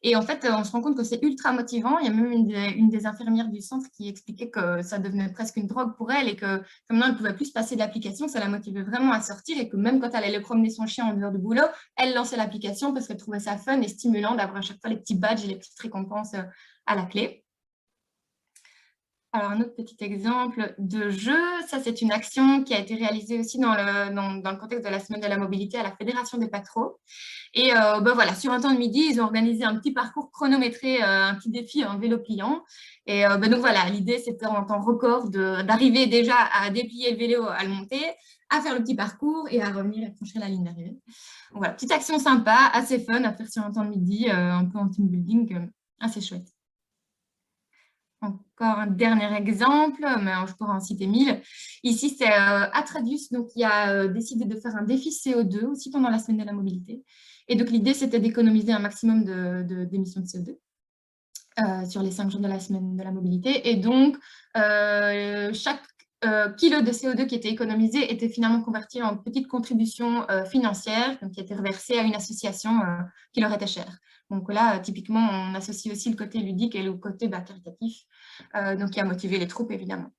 Et en fait, on se rend compte que c'est ultra motivant. Il y a même une des infirmières du centre qui expliquait que ça devenait presque une drogue pour elle et que maintenant, elle ne pouvait plus se passer de l'application, ça la motivait vraiment à sortir et que même quand elle allait promener son chien en dehors du boulot, elle lançait l'application parce qu'elle trouvait ça fun et stimulant d'avoir à chaque fois les petits badges et les petites récompenses à la clé. Alors, un autre petit exemple de jeu, ça c'est une action qui a été réalisée aussi dans le contexte de la semaine de la mobilité à la Fédération des Patros. Et voilà, sur un temps de midi, ils ont organisé un petit parcours chronométré, un petit défi en vélo pliant. Et donc voilà, l'idée c'était en temps record d'arriver déjà à déplier le vélo, à le monter, à faire le petit parcours et à revenir et franchir la ligne d'arrivée. Donc voilà, petite action sympa, assez fun à faire sur un temps de midi, un peu en team building, assez chouette. Encore un dernier exemple, mais je pourrais en citer 1000. Ici, c'est Atradius qui a décidé de faire un défi CO2 aussi pendant la semaine de la mobilité. Et donc, l'idée, c'était d'économiser un maximum d'émissions de CO2 sur les 5 jours de la semaine de la mobilité. Et donc, chaque kilo de CO2 qui était économisé était finalement converti en petite contribution financière, donc qui était reversée à une association qui leur était chère. Donc là, typiquement, on associe aussi le côté ludique et le côté caritatif, donc qui a motivé les troupes, évidemment.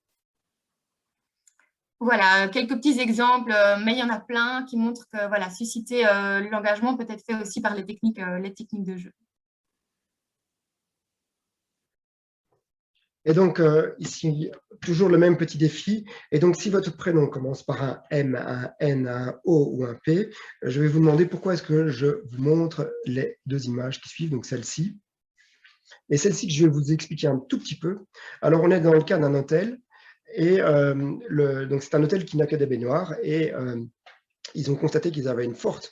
Voilà, quelques petits exemples, mais il y en a plein qui montrent que voilà, susciter l'engagement peut être fait aussi par les techniques de jeu. Et donc, ici, toujours le même petit défi. Et donc, si votre prénom commence par un M, un N, un O ou un P, je vais vous demander pourquoi est-ce que je vous montre les deux images qui suivent, donc celle-ci. Et celle-ci que je vais vous expliquer un tout petit peu. Alors, on est dans le cas d'un hôtel. Et donc, c'est un hôtel qui n'a que des baignoires. Et ils ont constaté qu'ils avaient une forte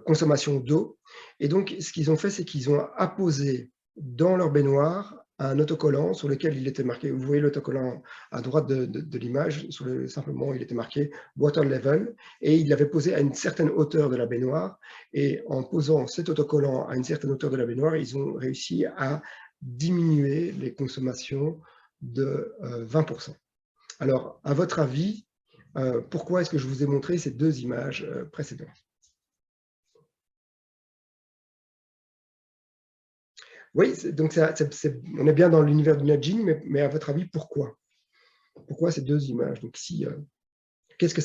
consommation d'eau. Et donc, ce qu'ils ont fait, c'est qu'ils ont apposé dans leur baignoire un autocollant sur lequel il était marqué, vous voyez l'autocollant à droite de l'image, simplement il était marqué water level, et il l'avait posé à une certaine hauteur de la baignoire, et en posant cet autocollant à une certaine hauteur de la baignoire, ils ont réussi à diminuer les consommations de 20%. Alors, à votre avis, pourquoi est-ce que je vous ai montré ces deux images précédentes? Oui, donc on est bien dans l'univers du nudging, mais à votre avis, pourquoi? Pourquoi ces deux images? Donc ici, qu'est-ce que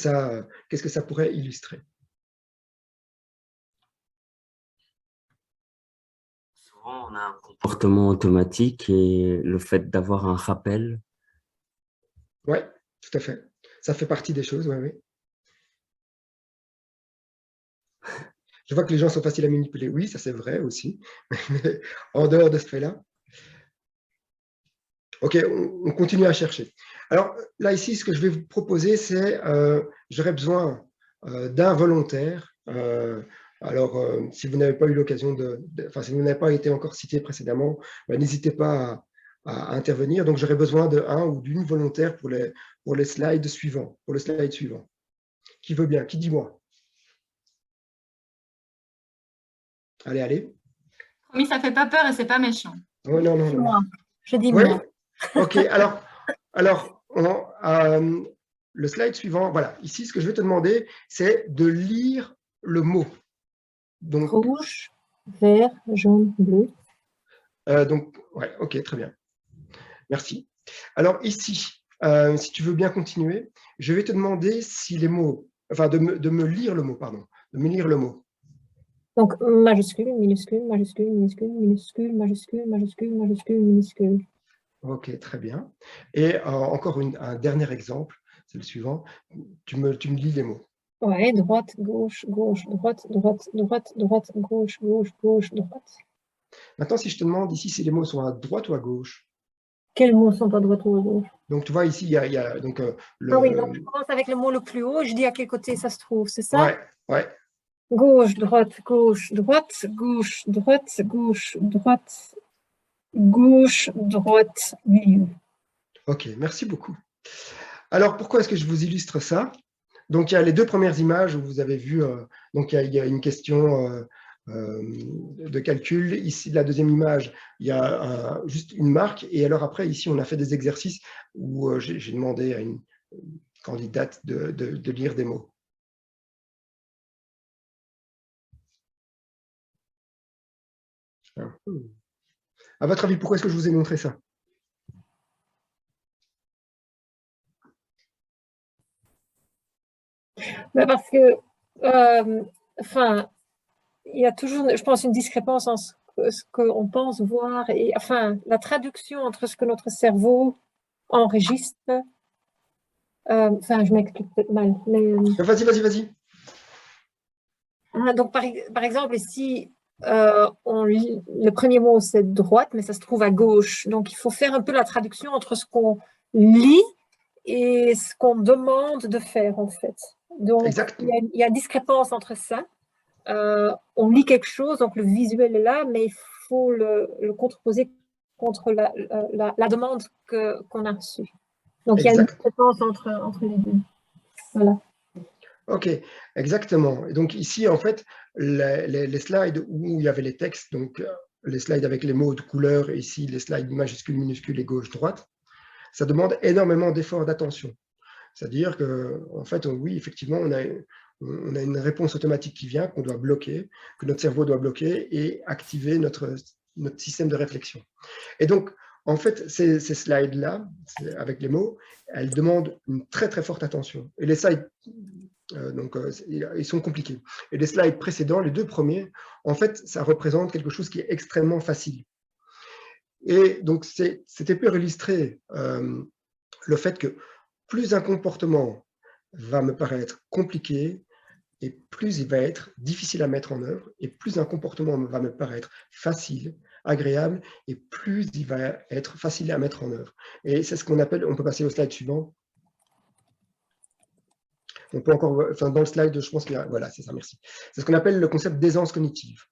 ça pourrait illustrer? Souvent, on a un comportement automatique et le fait d'avoir un rappel. Oui, tout à fait. Ça fait partie des choses, oui, oui. Je vois que les gens sont faciles à manipuler. Oui, ça c'est vrai aussi. Mais en dehors de ce fait-là. OK, on continue à chercher. Alors là, ici, ce que je vais vous proposer, c'est j'aurais besoin d'un volontaire. Si vous n'avez pas eu l'occasion si vous n'avez pas été encore cité précédemment, n'hésitez pas à intervenir. Donc, j'aurais besoin d'un ou d'une volontaire pour les slides suivants, pour le slide suivant. Qui veut bien? Qui dit moi? Allez, allez. Promis, ça fait pas peur et c'est pas méchant. Oh, non, non, non. Moi. Je dis Oui? moi. OK, alors le slide suivant, voilà. Ici, ce que je vais te demander, c'est de lire le mot. Donc, Rouge, vert, jaune, bleu. Ouais, OK, très bien. Merci. Alors ici, si tu veux bien continuer, je vais te demander si les mots, enfin de me lire le mot, pardon, de me lire le mot. Donc, majuscule, minuscule, majuscule, minuscule, minuscule, majuscule, majuscule, majuscule, minuscule. OK, très bien. Et encore un dernier exemple, c'est le suivant. Tu me lis les mots. Ouais, droite, gauche, gauche, droite, droite, droite, droite, gauche, gauche, gauche, droite. Maintenant, si je te demande ici si les mots sont à droite ou à gauche. Quels mots sont à droite ou à gauche? Donc, tu vois, ici, il y a donc, le… Ah oui, donc je commence avec le mot le plus haut, je dis à quel côté ça se trouve, c'est ça? Ouais, ouais. Gauche, droite, gauche, droite, gauche, droite, gauche, droite, gauche, droite, milieu. OK, merci beaucoup. Alors, pourquoi est-ce que je vous illustre ça? Donc, il y a les deux premières images où vous avez vu, donc il y a une question de calcul. Ici, la deuxième image, il y a juste une marque. Et alors après, ici, on a fait des exercices où j'ai demandé à une candidate de lire des mots. À votre avis, pourquoi est-ce que je vous ai montré ça? Parce que, il y a toujours, je pense, une discrépance en ce qu'on pense voir et, la traduction entre ce que notre cerveau enregistre. Je m'explique peut-être mal. Mais, vas-y. Donc, par exemple, ici, le premier mot, c'est droite, mais ça se trouve à gauche. Donc, il faut faire un peu la traduction entre ce qu'on lit et ce qu'on demande de faire, en fait. Donc, Exactement. il y a une discrépance entre ça. On lit quelque chose, donc le visuel est là, mais il faut le contreposer contre la demande qu'on a reçue. Donc, il y a une discrépance entre les deux. Voilà. Ok, exactement. Et donc ici, en fait, les slides où il y avait les textes, donc les slides avec les mots de couleur, et ici les slides majuscules, minuscules et gauche-droite, ça demande énormément d'efforts d'attention. C'est-à-dire que, en fait, oui, effectivement, on a une réponse automatique qui vient, qu'on doit bloquer, que notre cerveau doit bloquer et activer notre système de réflexion. Et donc, en fait, ces slides-là, avec les mots, elles demandent une très, très forte attention. Et les slides, ils sont compliqués. Et les slides précédents, les deux premiers, en fait, ça représente quelque chose qui est extrêmement facile. Et donc, c'était pour illustrer le fait que plus un comportement va me paraître compliqué, et plus il va être difficile à mettre en œuvre, et plus un comportement va me paraître facile, agréable, et plus il va être facile à mettre en œuvre. Et c'est ce qu'on appelle, on peut passer au slide suivant. On peut encore, enfin dans le slide, je pense qu'il y a, voilà, c'est ça, merci. C'est ce qu'on appelle le concept d'aisance cognitive.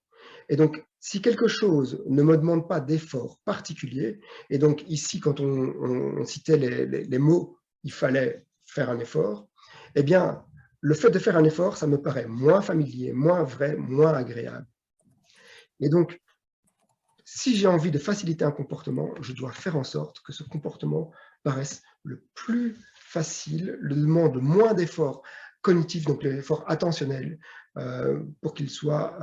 Et donc, si quelque chose ne me demande pas d'effort particulier, et donc ici, quand on citait les mots, il fallait faire un effort, eh bien, le fait de faire un effort, ça me paraît moins familier, moins vrai, moins agréable. Et donc, si j'ai envie de faciliter un comportement, je dois faire en sorte que ce comportement paraisse le plus facile, le demande moins d'efforts cognitifs, donc l'effort attentionnel, pour qu'il soit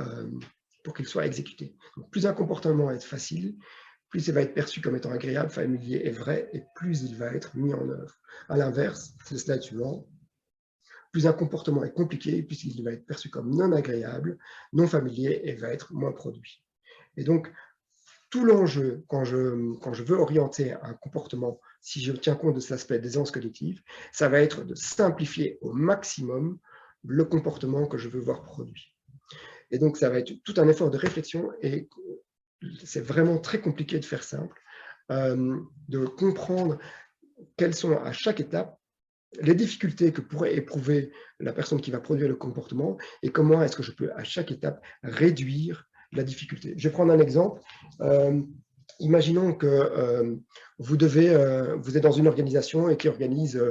exécuté. Donc, plus un comportement est facile, plus il va être perçu comme étant agréable, familier et vrai, et plus il va être mis en œuvre. À l'inverse, c'est le slide suivant, plus un comportement est compliqué, plus il va être perçu comme non agréable, non familier et va être moins produit. Et donc, tout l'enjeu, quand je veux orienter un comportement, si je tiens compte de cet aspect d'aisance cognitive, ça va être de simplifier au maximum le comportement que je veux voir produit. Et donc, ça va être tout un effort de réflexion et c'est vraiment très compliqué de faire simple, de comprendre quelles sont à chaque étape les difficultés que pourrait éprouver la personne qui va produire le comportement et comment est-ce que je peux à chaque étape réduire la difficulté. Je vais prendre un exemple. Imaginons que vous êtes dans une organisation et qui organise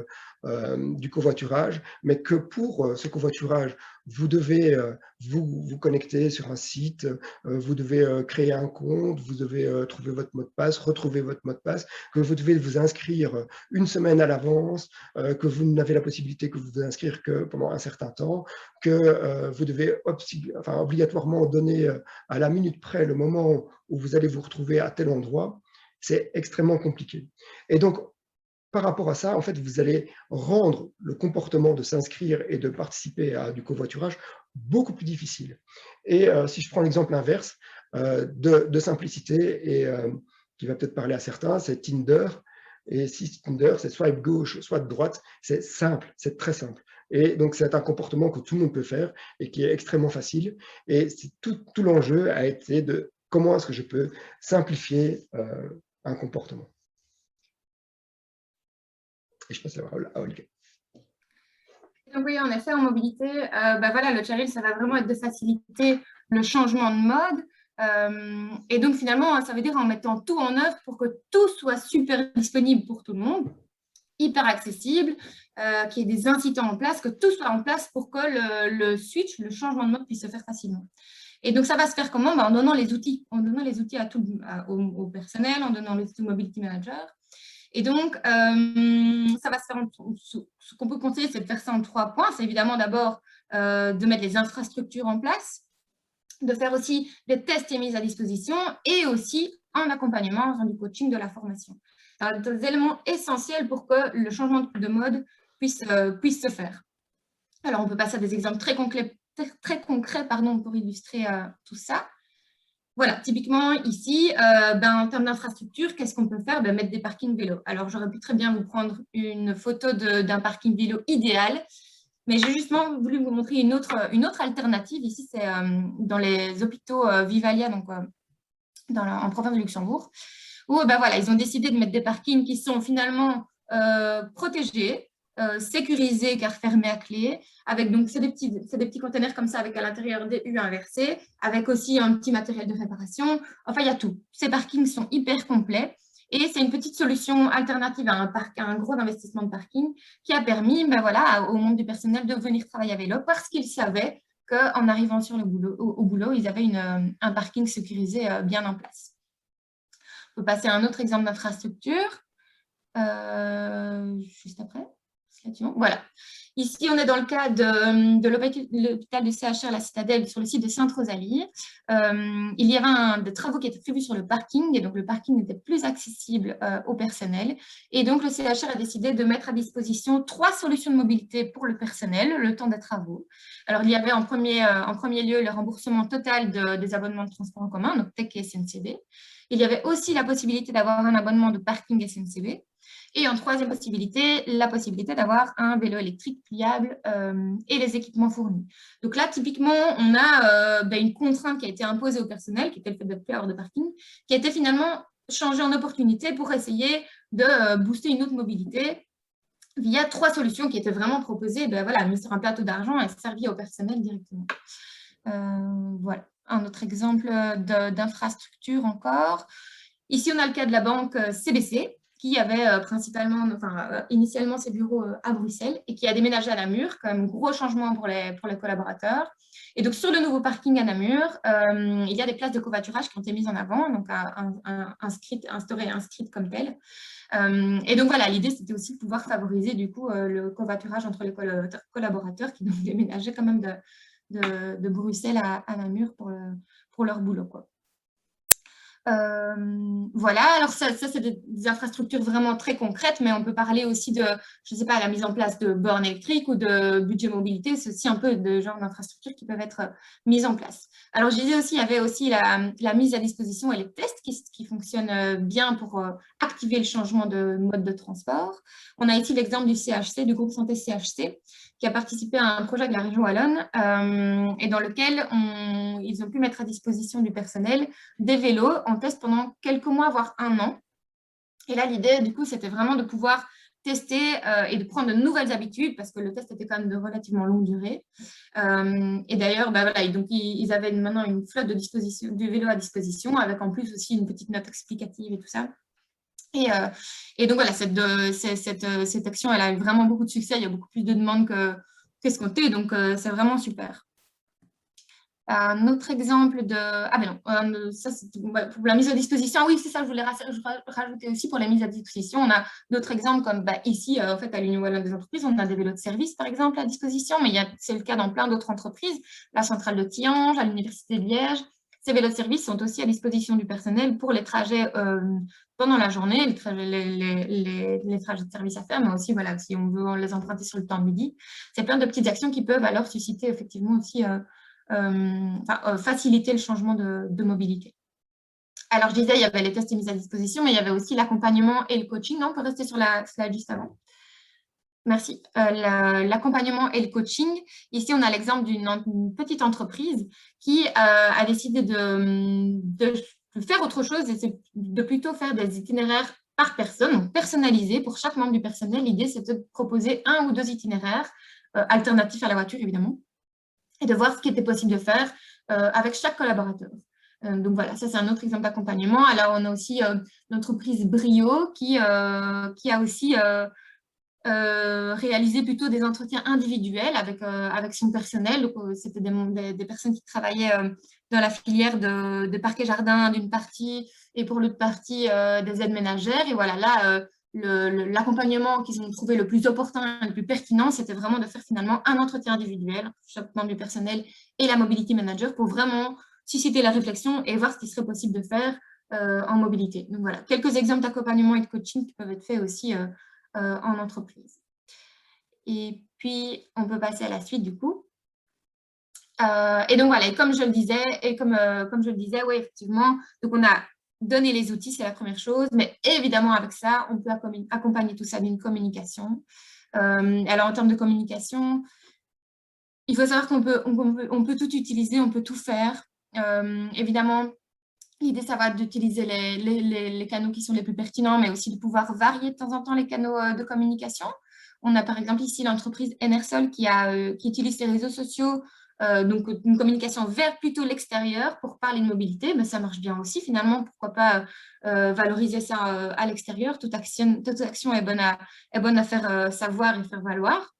du covoiturage, mais que pour ce covoiturage, vous devez vous connecter sur un site, vous devez créer un compte, vous devez trouver votre mot de passe, retrouver votre mot de passe, que vous devez vous inscrire une semaine à l'avance, que vous n'avez la possibilité que vous inscrire que pendant un certain temps, que vous devez obligatoirement donner à la minute près le moment où vous allez vous retrouver à tel endroit. C'est extrêmement compliqué. Et donc, par rapport à ça, en fait, vous allez rendre le comportement de s'inscrire et de participer à du covoiturage beaucoup plus difficile. Et si je prends l'exemple inverse de simplicité, et qui va peut-être parler à certains, c'est Tinder. Et si Tinder, c'est swipe gauche, swipe droite, c'est simple, c'est très simple. Et donc, c'est un comportement que tout le monde peut faire et qui est extrêmement facile. Et tout l'enjeu a été de comment est-ce que je peux simplifier un comportement. Et je passe la parole à Olga. Donc oui, en effet, en mobilité, voilà, le challenge, ça va vraiment être de faciliter le changement de mode. Et donc finalement, ça veut dire en mettant tout en œuvre pour que tout soit super disponible pour tout le monde, hyper accessible, qu'il y ait des incitants en place, que tout soit en place pour que le switch, le changement de mode puisse se faire facilement. Et donc, ça va se faire comment? En donnant les outils. En donnant les outils au personnel, en donnant les outils au Mobility Manager. Et donc, ça va se faire, ce qu'on peut conseiller, c'est de faire ça en 3 points. C'est évidemment d'abord de mettre les infrastructures en place, de faire aussi des tests et mises à disposition, et aussi un accompagnement, en faisant du coaching, de la formation. C'est des éléments essentiels pour que le changement de mode puisse se faire. Alors, on peut passer à des exemples très concrets pour illustrer tout ça. Voilà, typiquement ici, en termes d'infrastructure, qu'est-ce qu'on peut faire? Mettre des parkings vélos. Alors, j'aurais pu très bien vous prendre une photo d'un parking vélo idéal, mais j'ai justement voulu vous montrer une autre alternative. Ici, c'est dans les hôpitaux Vivalia, donc en province de Luxembourg, où voilà, ils ont décidé de mettre des parkings qui sont finalement protégé, sécurisé car fermé à clé, avec donc c'est des petits containers comme ça avec à l'intérieur des U inversés, avec aussi un petit matériel de réparation. Enfin, il y a tout. Ces parkings sont hyper complets et c'est une petite solution alternative à un gros investissement de parking qui a permis voilà, au monde du personnel de venir travailler à vélo parce qu'ils savaient qu'en arrivant sur le boulot, au boulot, ils avaient un parking sécurisé bien en place. On peut passer à un autre exemple d'infrastructure. Juste après. Voilà. Ici, on est dans le cas de l'hôpital du CHR La Citadelle sur le site de Sainte-Rosalie. Il y avait des travaux qui étaient prévus sur le parking et donc le parking n'était plus accessible au personnel. Et donc, le CHR a décidé de mettre à disposition 3 solutions de mobilité pour le personnel le temps des travaux. Alors, il y avait en premier lieu le remboursement total des abonnements de transport en commun, donc TEC et SNCB. Il y avait aussi la possibilité d'avoir un abonnement de parking SNCB. Et en troisième possibilité, la possibilité d'avoir un vélo électrique pliable et les équipements fournis. Donc là, typiquement, on a une contrainte qui a été imposée au personnel, qui était le fait de ne plus avoir de parking, qui a été finalement changée en opportunité pour essayer de booster une autre mobilité via 3 solutions qui étaient vraiment proposées, voilà, mises sur un plateau d'argent et servies au personnel directement. Voilà, un autre exemple d'infrastructure encore. Ici, on a le cas de la banque CBC, qui avait initialement ses bureaux à Bruxelles et qui a déménagé à Namur, quand même gros changement pour les collaborateurs. Et donc, sur le nouveau parking à Namur, il y a des places de covoiturage qui ont été mises en avant, donc instauré et inscrites comme telles. Et donc, voilà, l'idée, c'était aussi de pouvoir favoriser, du coup, le covoiturage entre les collaborateurs qui donc déménageaient quand même de Bruxelles à Namur pour leur boulot, quoi. Voilà, alors ça c'est des infrastructures vraiment très concrètes, mais on peut parler aussi de, je ne sais pas, la mise en place de bornes électriques ou de budget mobilité, c'est aussi un peu de genre d'infrastructures qui peuvent être mises en place. Alors je disais aussi, il y avait aussi la mise à disposition et les tests qui fonctionnent bien pour activer le changement de mode de transport. On a ici l'exemple du CHC, du groupe santé CHC, qui a participé à un projet de la région wallonne et dans lequel ils ont pu mettre à disposition du personnel des vélos en test pendant quelques mois, voire 1 an. Et là, l'idée, du coup, c'était vraiment de pouvoir tester et de prendre de nouvelles habitudes parce que le test était quand même de relativement longue durée. Et d'ailleurs, voilà, donc, ils avaient maintenant une flotte de vélos à disposition avec en plus aussi une petite note explicative et tout ça. Et donc, voilà, cette action, elle a eu vraiment beaucoup de succès. Il y a beaucoup plus de demandes qu'escompté. Donc, c'est vraiment super. Un autre exemple de… Ah, mais non, ça, c'est pour la mise à disposition. Ah oui, c'est ça, je voulais rajouter aussi pour la mise à disposition. On a d'autres exemples comme ici, en fait, à l'Union wallonne des entreprises, on a des vélos de service, par exemple, à disposition, mais c'est le cas dans plein d'autres entreprises. La centrale de Tihange, à l'Université de Liège. Ces vélos de service sont aussi à disposition du personnel pour les trajets pendant la journée, les trajets de service à faire, mais aussi, voilà, si on veut les emprunter sur le temps de midi. C'est plein de petites actions qui peuvent alors susciter effectivement aussi… faciliter le changement de mobilité. Alors, je disais, il y avait les tests et mises à disposition, mais il y avait aussi l'accompagnement et le coaching. Non, on peut rester sur la slide juste avant. Merci. L'accompagnement et le coaching. Ici, on a l'exemple d'une petite entreprise qui a décidé de faire autre chose et de plutôt faire des itinéraires par personne, donc personnalisés pour chaque membre du personnel. L'idée, c'est de proposer 1 ou 2 itinéraires alternatifs à la voiture, évidemment, et de voir ce qui était possible de faire avec chaque collaborateur. Donc voilà, ça c'est un autre exemple d'accompagnement. Alors on a aussi l'entreprise Brio qui a aussi réalisé plutôt des entretiens individuels avec son personnel. C'était des personnes qui travaillaient dans la filière de parquet jardin d'une partie et pour l'autre partie des aides ménagères. Et voilà, là, l'accompagnement qu'ils ont trouvé le plus opportun et le plus pertinent, c'était vraiment de faire finalement un entretien individuel, chaque membre du personnel et la mobility manager pour vraiment susciter la réflexion et voir ce qui serait possible de faire en mobilité. Donc voilà, quelques exemples d'accompagnement et de coaching qui peuvent être faits aussi en entreprise. Et puis, on peut passer à la suite du coup. Et donc voilà, et comme je le disais, oui, effectivement, donc on a donné les outils, c'est la première chose, mais évidemment avec ça, on peut accompagner tout ça d'une communication. Alors en termes de communication, il faut savoir qu'on peut tout utiliser, on peut tout faire. Évidemment, L'idée, ça va d'utiliser les canaux qui sont les plus pertinents, mais aussi de pouvoir varier de temps en temps les canaux de communication. On a par exemple ici l'entreprise Enersol qui utilise les réseaux sociaux, donc une communication vers plutôt l'extérieur pour parler de mobilité. Mais ça marche bien aussi finalement. Pourquoi pas valoriser ça à l'extérieur? Toute action est bonne à faire savoir et faire valoir.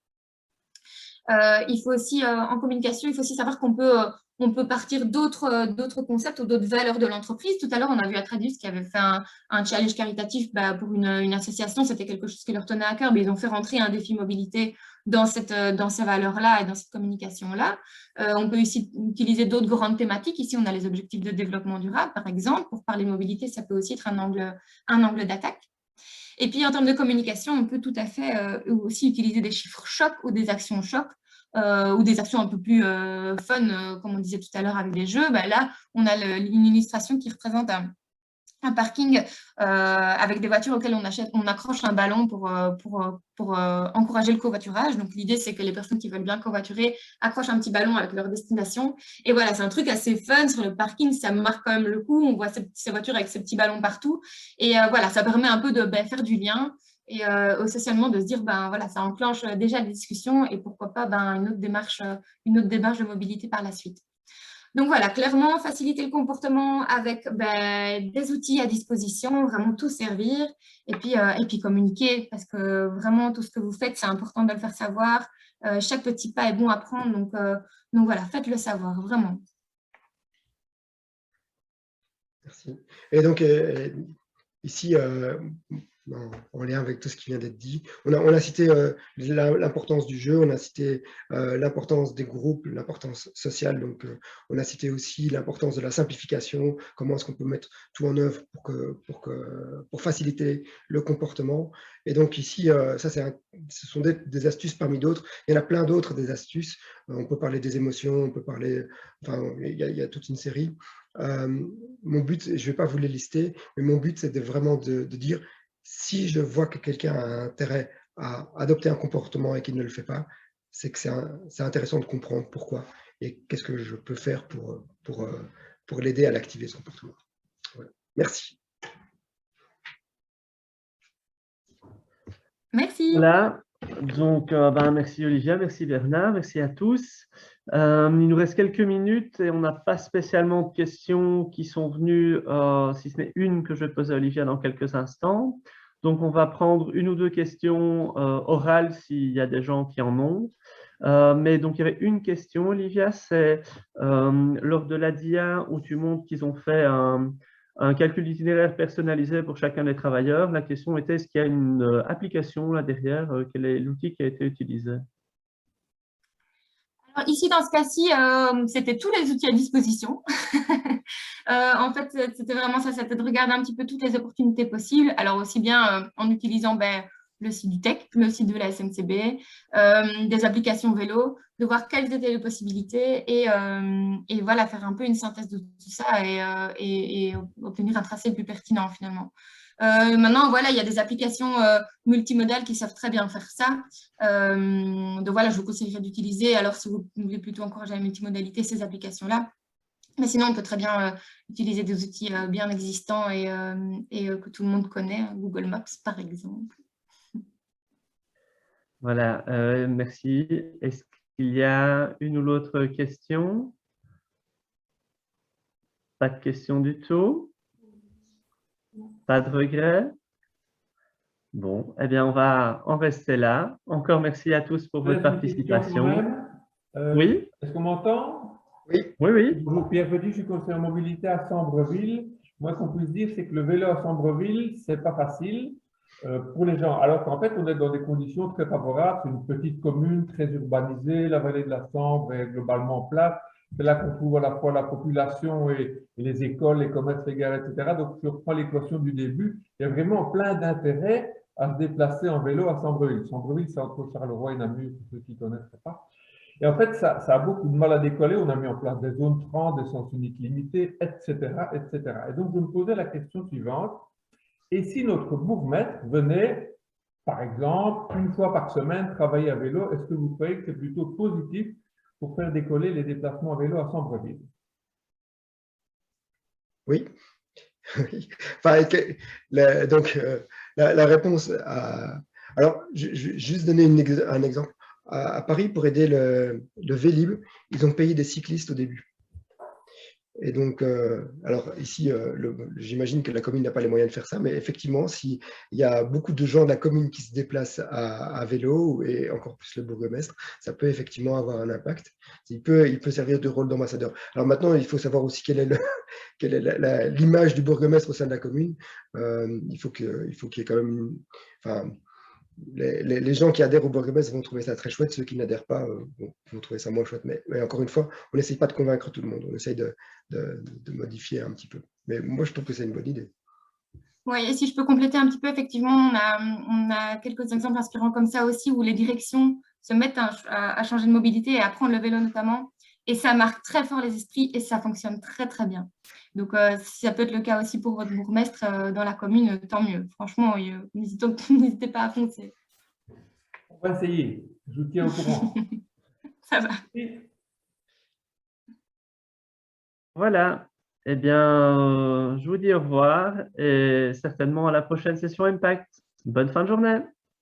Il faut aussi, en communication, il faut aussi savoir qu'on peut partir d'autres concepts ou d'autres valeurs de l'entreprise. Tout à l'heure, on a vu Atradius qui avait fait un challenge caritatif pour une association. C'était quelque chose qui leur tenait à cœur, mais ils ont fait rentrer un défi mobilité dans ces valeurs-là et dans cette communication-là. On peut aussi utiliser d'autres grandes thématiques. Ici, on a les objectifs de développement durable, par exemple. Pour parler de mobilité, ça peut aussi être un angle d'attaque. Et puis, en termes de communication, on peut tout à fait aussi utiliser des chiffres chocs ou des actions chocs ou des actions un peu plus fun, comme on disait tout à l'heure avec des jeux. Là, on a une illustration qui représente un parking avec des voitures auxquelles on accroche un ballon pour encourager le covoiturage. Donc, l'idée, c'est que les personnes qui veulent bien covoiturer accrochent un petit ballon avec leur destination. Et voilà, c'est un truc assez fun sur le parking. Ça marque quand même le coup. On voit ces voitures avec ces petits ballons partout. Et voilà, ça permet un peu de faire du lien et socialement de se dire, voilà, ça enclenche déjà les discussions et pourquoi pas une autre démarche de mobilité par la suite. Donc voilà, clairement, faciliter le comportement avec des outils à disposition, vraiment tout servir, et puis communiquer, parce que vraiment, tout ce que vous faites, c'est important de le faire savoir. Chaque petit pas est bon à prendre, donc voilà, faites-le savoir, vraiment. Merci. Et donc, ici, en lien avec tout ce qui vient d'être dit. On a cité l'importance du jeu, on a cité l'importance des groupes, l'importance sociale, donc on a cité aussi l'importance de la simplification, comment est-ce qu'on peut mettre tout en œuvre pour faciliter le comportement. Et donc ici, ça ce sont des astuces parmi d'autres. Il y en a plein d'autres des astuces. On peut parler des émotions, on peut parler, enfin, il y a toute une série. Mon but, je ne vais pas vous les lister, mais mon but, c'est vraiment de dire si je vois que quelqu'un a intérêt à adopter un comportement et qu'il ne le fait pas, c'est que c'est intéressant de comprendre pourquoi et qu'est-ce que je peux faire pour l'aider à l'activer, ce comportement. Voilà. Merci. Merci. Voilà, donc merci Olivia, merci Bernard, merci à tous. Il nous reste quelques minutes et on n'a pas spécialement de questions qui sont venues, si ce n'est une que je vais poser à Olivia dans quelques instants. Donc, on va prendre une ou deux questions orales s'il y a des gens qui en ont. Mais donc, il y avait une question, Olivia, c'est lors de la DIA où tu montres qu'ils ont fait un calcul d'itinéraire personnalisé pour chacun des travailleurs. La question était, est-ce qu'il y a une application là derrière? Quel est l'outil qui a été utilisé? Alors, ici, dans ce cas-ci, c'était tous les outils à disposition. En fait, c'était vraiment ça, c'était de regarder un petit peu toutes les opportunités possibles. Alors, aussi bien en utilisant le site du TEC, le site de la SNCB, des applications vélo, de voir quelles étaient les possibilités et voilà, faire un peu une synthèse de tout ça et obtenir un tracé plus pertinent finalement. Maintenant, voilà, il y a des applications multimodales qui savent très bien faire ça. Donc voilà, je vous conseillerais d'utiliser, alors si vous voulez plutôt encourager la multimodalité, ces applications-là. Mais sinon, on peut très bien utiliser des outils bien existants et que tout le monde connaît, Google Maps par exemple. Voilà, merci. Est-ce qu'il y a une ou l'autre question? Pas de question du tout? Pas de regret? Bon, eh bien, on va en rester là. Encore merci à tous pour votre participation. Oui? Est-ce qu'on m'entend? Oui. Oui, oui. Bonjour, Pierre Petit, je suis conseiller en mobilité à Sambreville. Moi, qu'on puisse dire, c'est que le vélo à Sambreville, c'est pas facile pour les gens. Alors qu'en fait, on est dans des conditions très favorables. C'est une petite commune très urbanisée. La vallée de la Sambre est globalement plate. C'est là qu'on trouve à la fois la population et les écoles, les commerces, les gares, etc. Donc, si on reprend l'équation du début, il y a vraiment plein d'intérêt à se déplacer en vélo à Sambreville. Sambreville, c'est entre Charleroi et Namur, pour ceux qui ne connaîtraient pas. Et en fait, ça a beaucoup de mal à décoller. On a mis en place des zones 30, des sens uniques limités, etc., etc. Et donc, je me posais la question suivante. Et si notre bourgmestre venait, par exemple, une fois par semaine, travailler à vélo, est-ce que vous croyez que c'est plutôt positif pour faire décoller les déplacements à vélo à Sambreville? Oui. Oui. Enfin, donc, la réponse à... Alors, je vais juste donner un exemple. À Paris, pour aider le Vélib, ils ont payé des cyclistes au début. Et donc, alors ici, j'imagine que la commune n'a pas les moyens de faire ça, mais effectivement, s'il y a beaucoup de gens de la commune qui se déplacent à vélo, et encore plus le bourgmestre, ça peut effectivement avoir un impact. Il peut servir de rôle d'ambassadeur. Alors maintenant, il faut savoir aussi quelle est l'image du bourgmestre au sein de la commune. Il faut qu'il y ait quand même enfin, les gens qui adhèrent au bourgmestre vont trouver ça très chouette, ceux qui n'adhèrent pas vont trouver ça moins chouette. Mais encore une fois, on n'essaye pas de convaincre tout le monde, on essaye de modifier un petit peu. Mais moi, je trouve que c'est une bonne idée. Oui, et si je peux compléter un petit peu, effectivement, on a quelques exemples inspirants comme ça aussi, où les directions se mettent à changer de mobilité et à prendre le vélo notamment. Et ça marque très fort les esprits et ça fonctionne très, très bien. Donc, si ça peut être le cas aussi pour votre bourgmestre dans la commune, tant mieux. Franchement, n'hésitez pas à foncer. On va essayer. Je vous tiens au courant. Ça va. Voilà. Eh bien, je vous dis au revoir et certainement à la prochaine session Impact. Bonne fin de journée.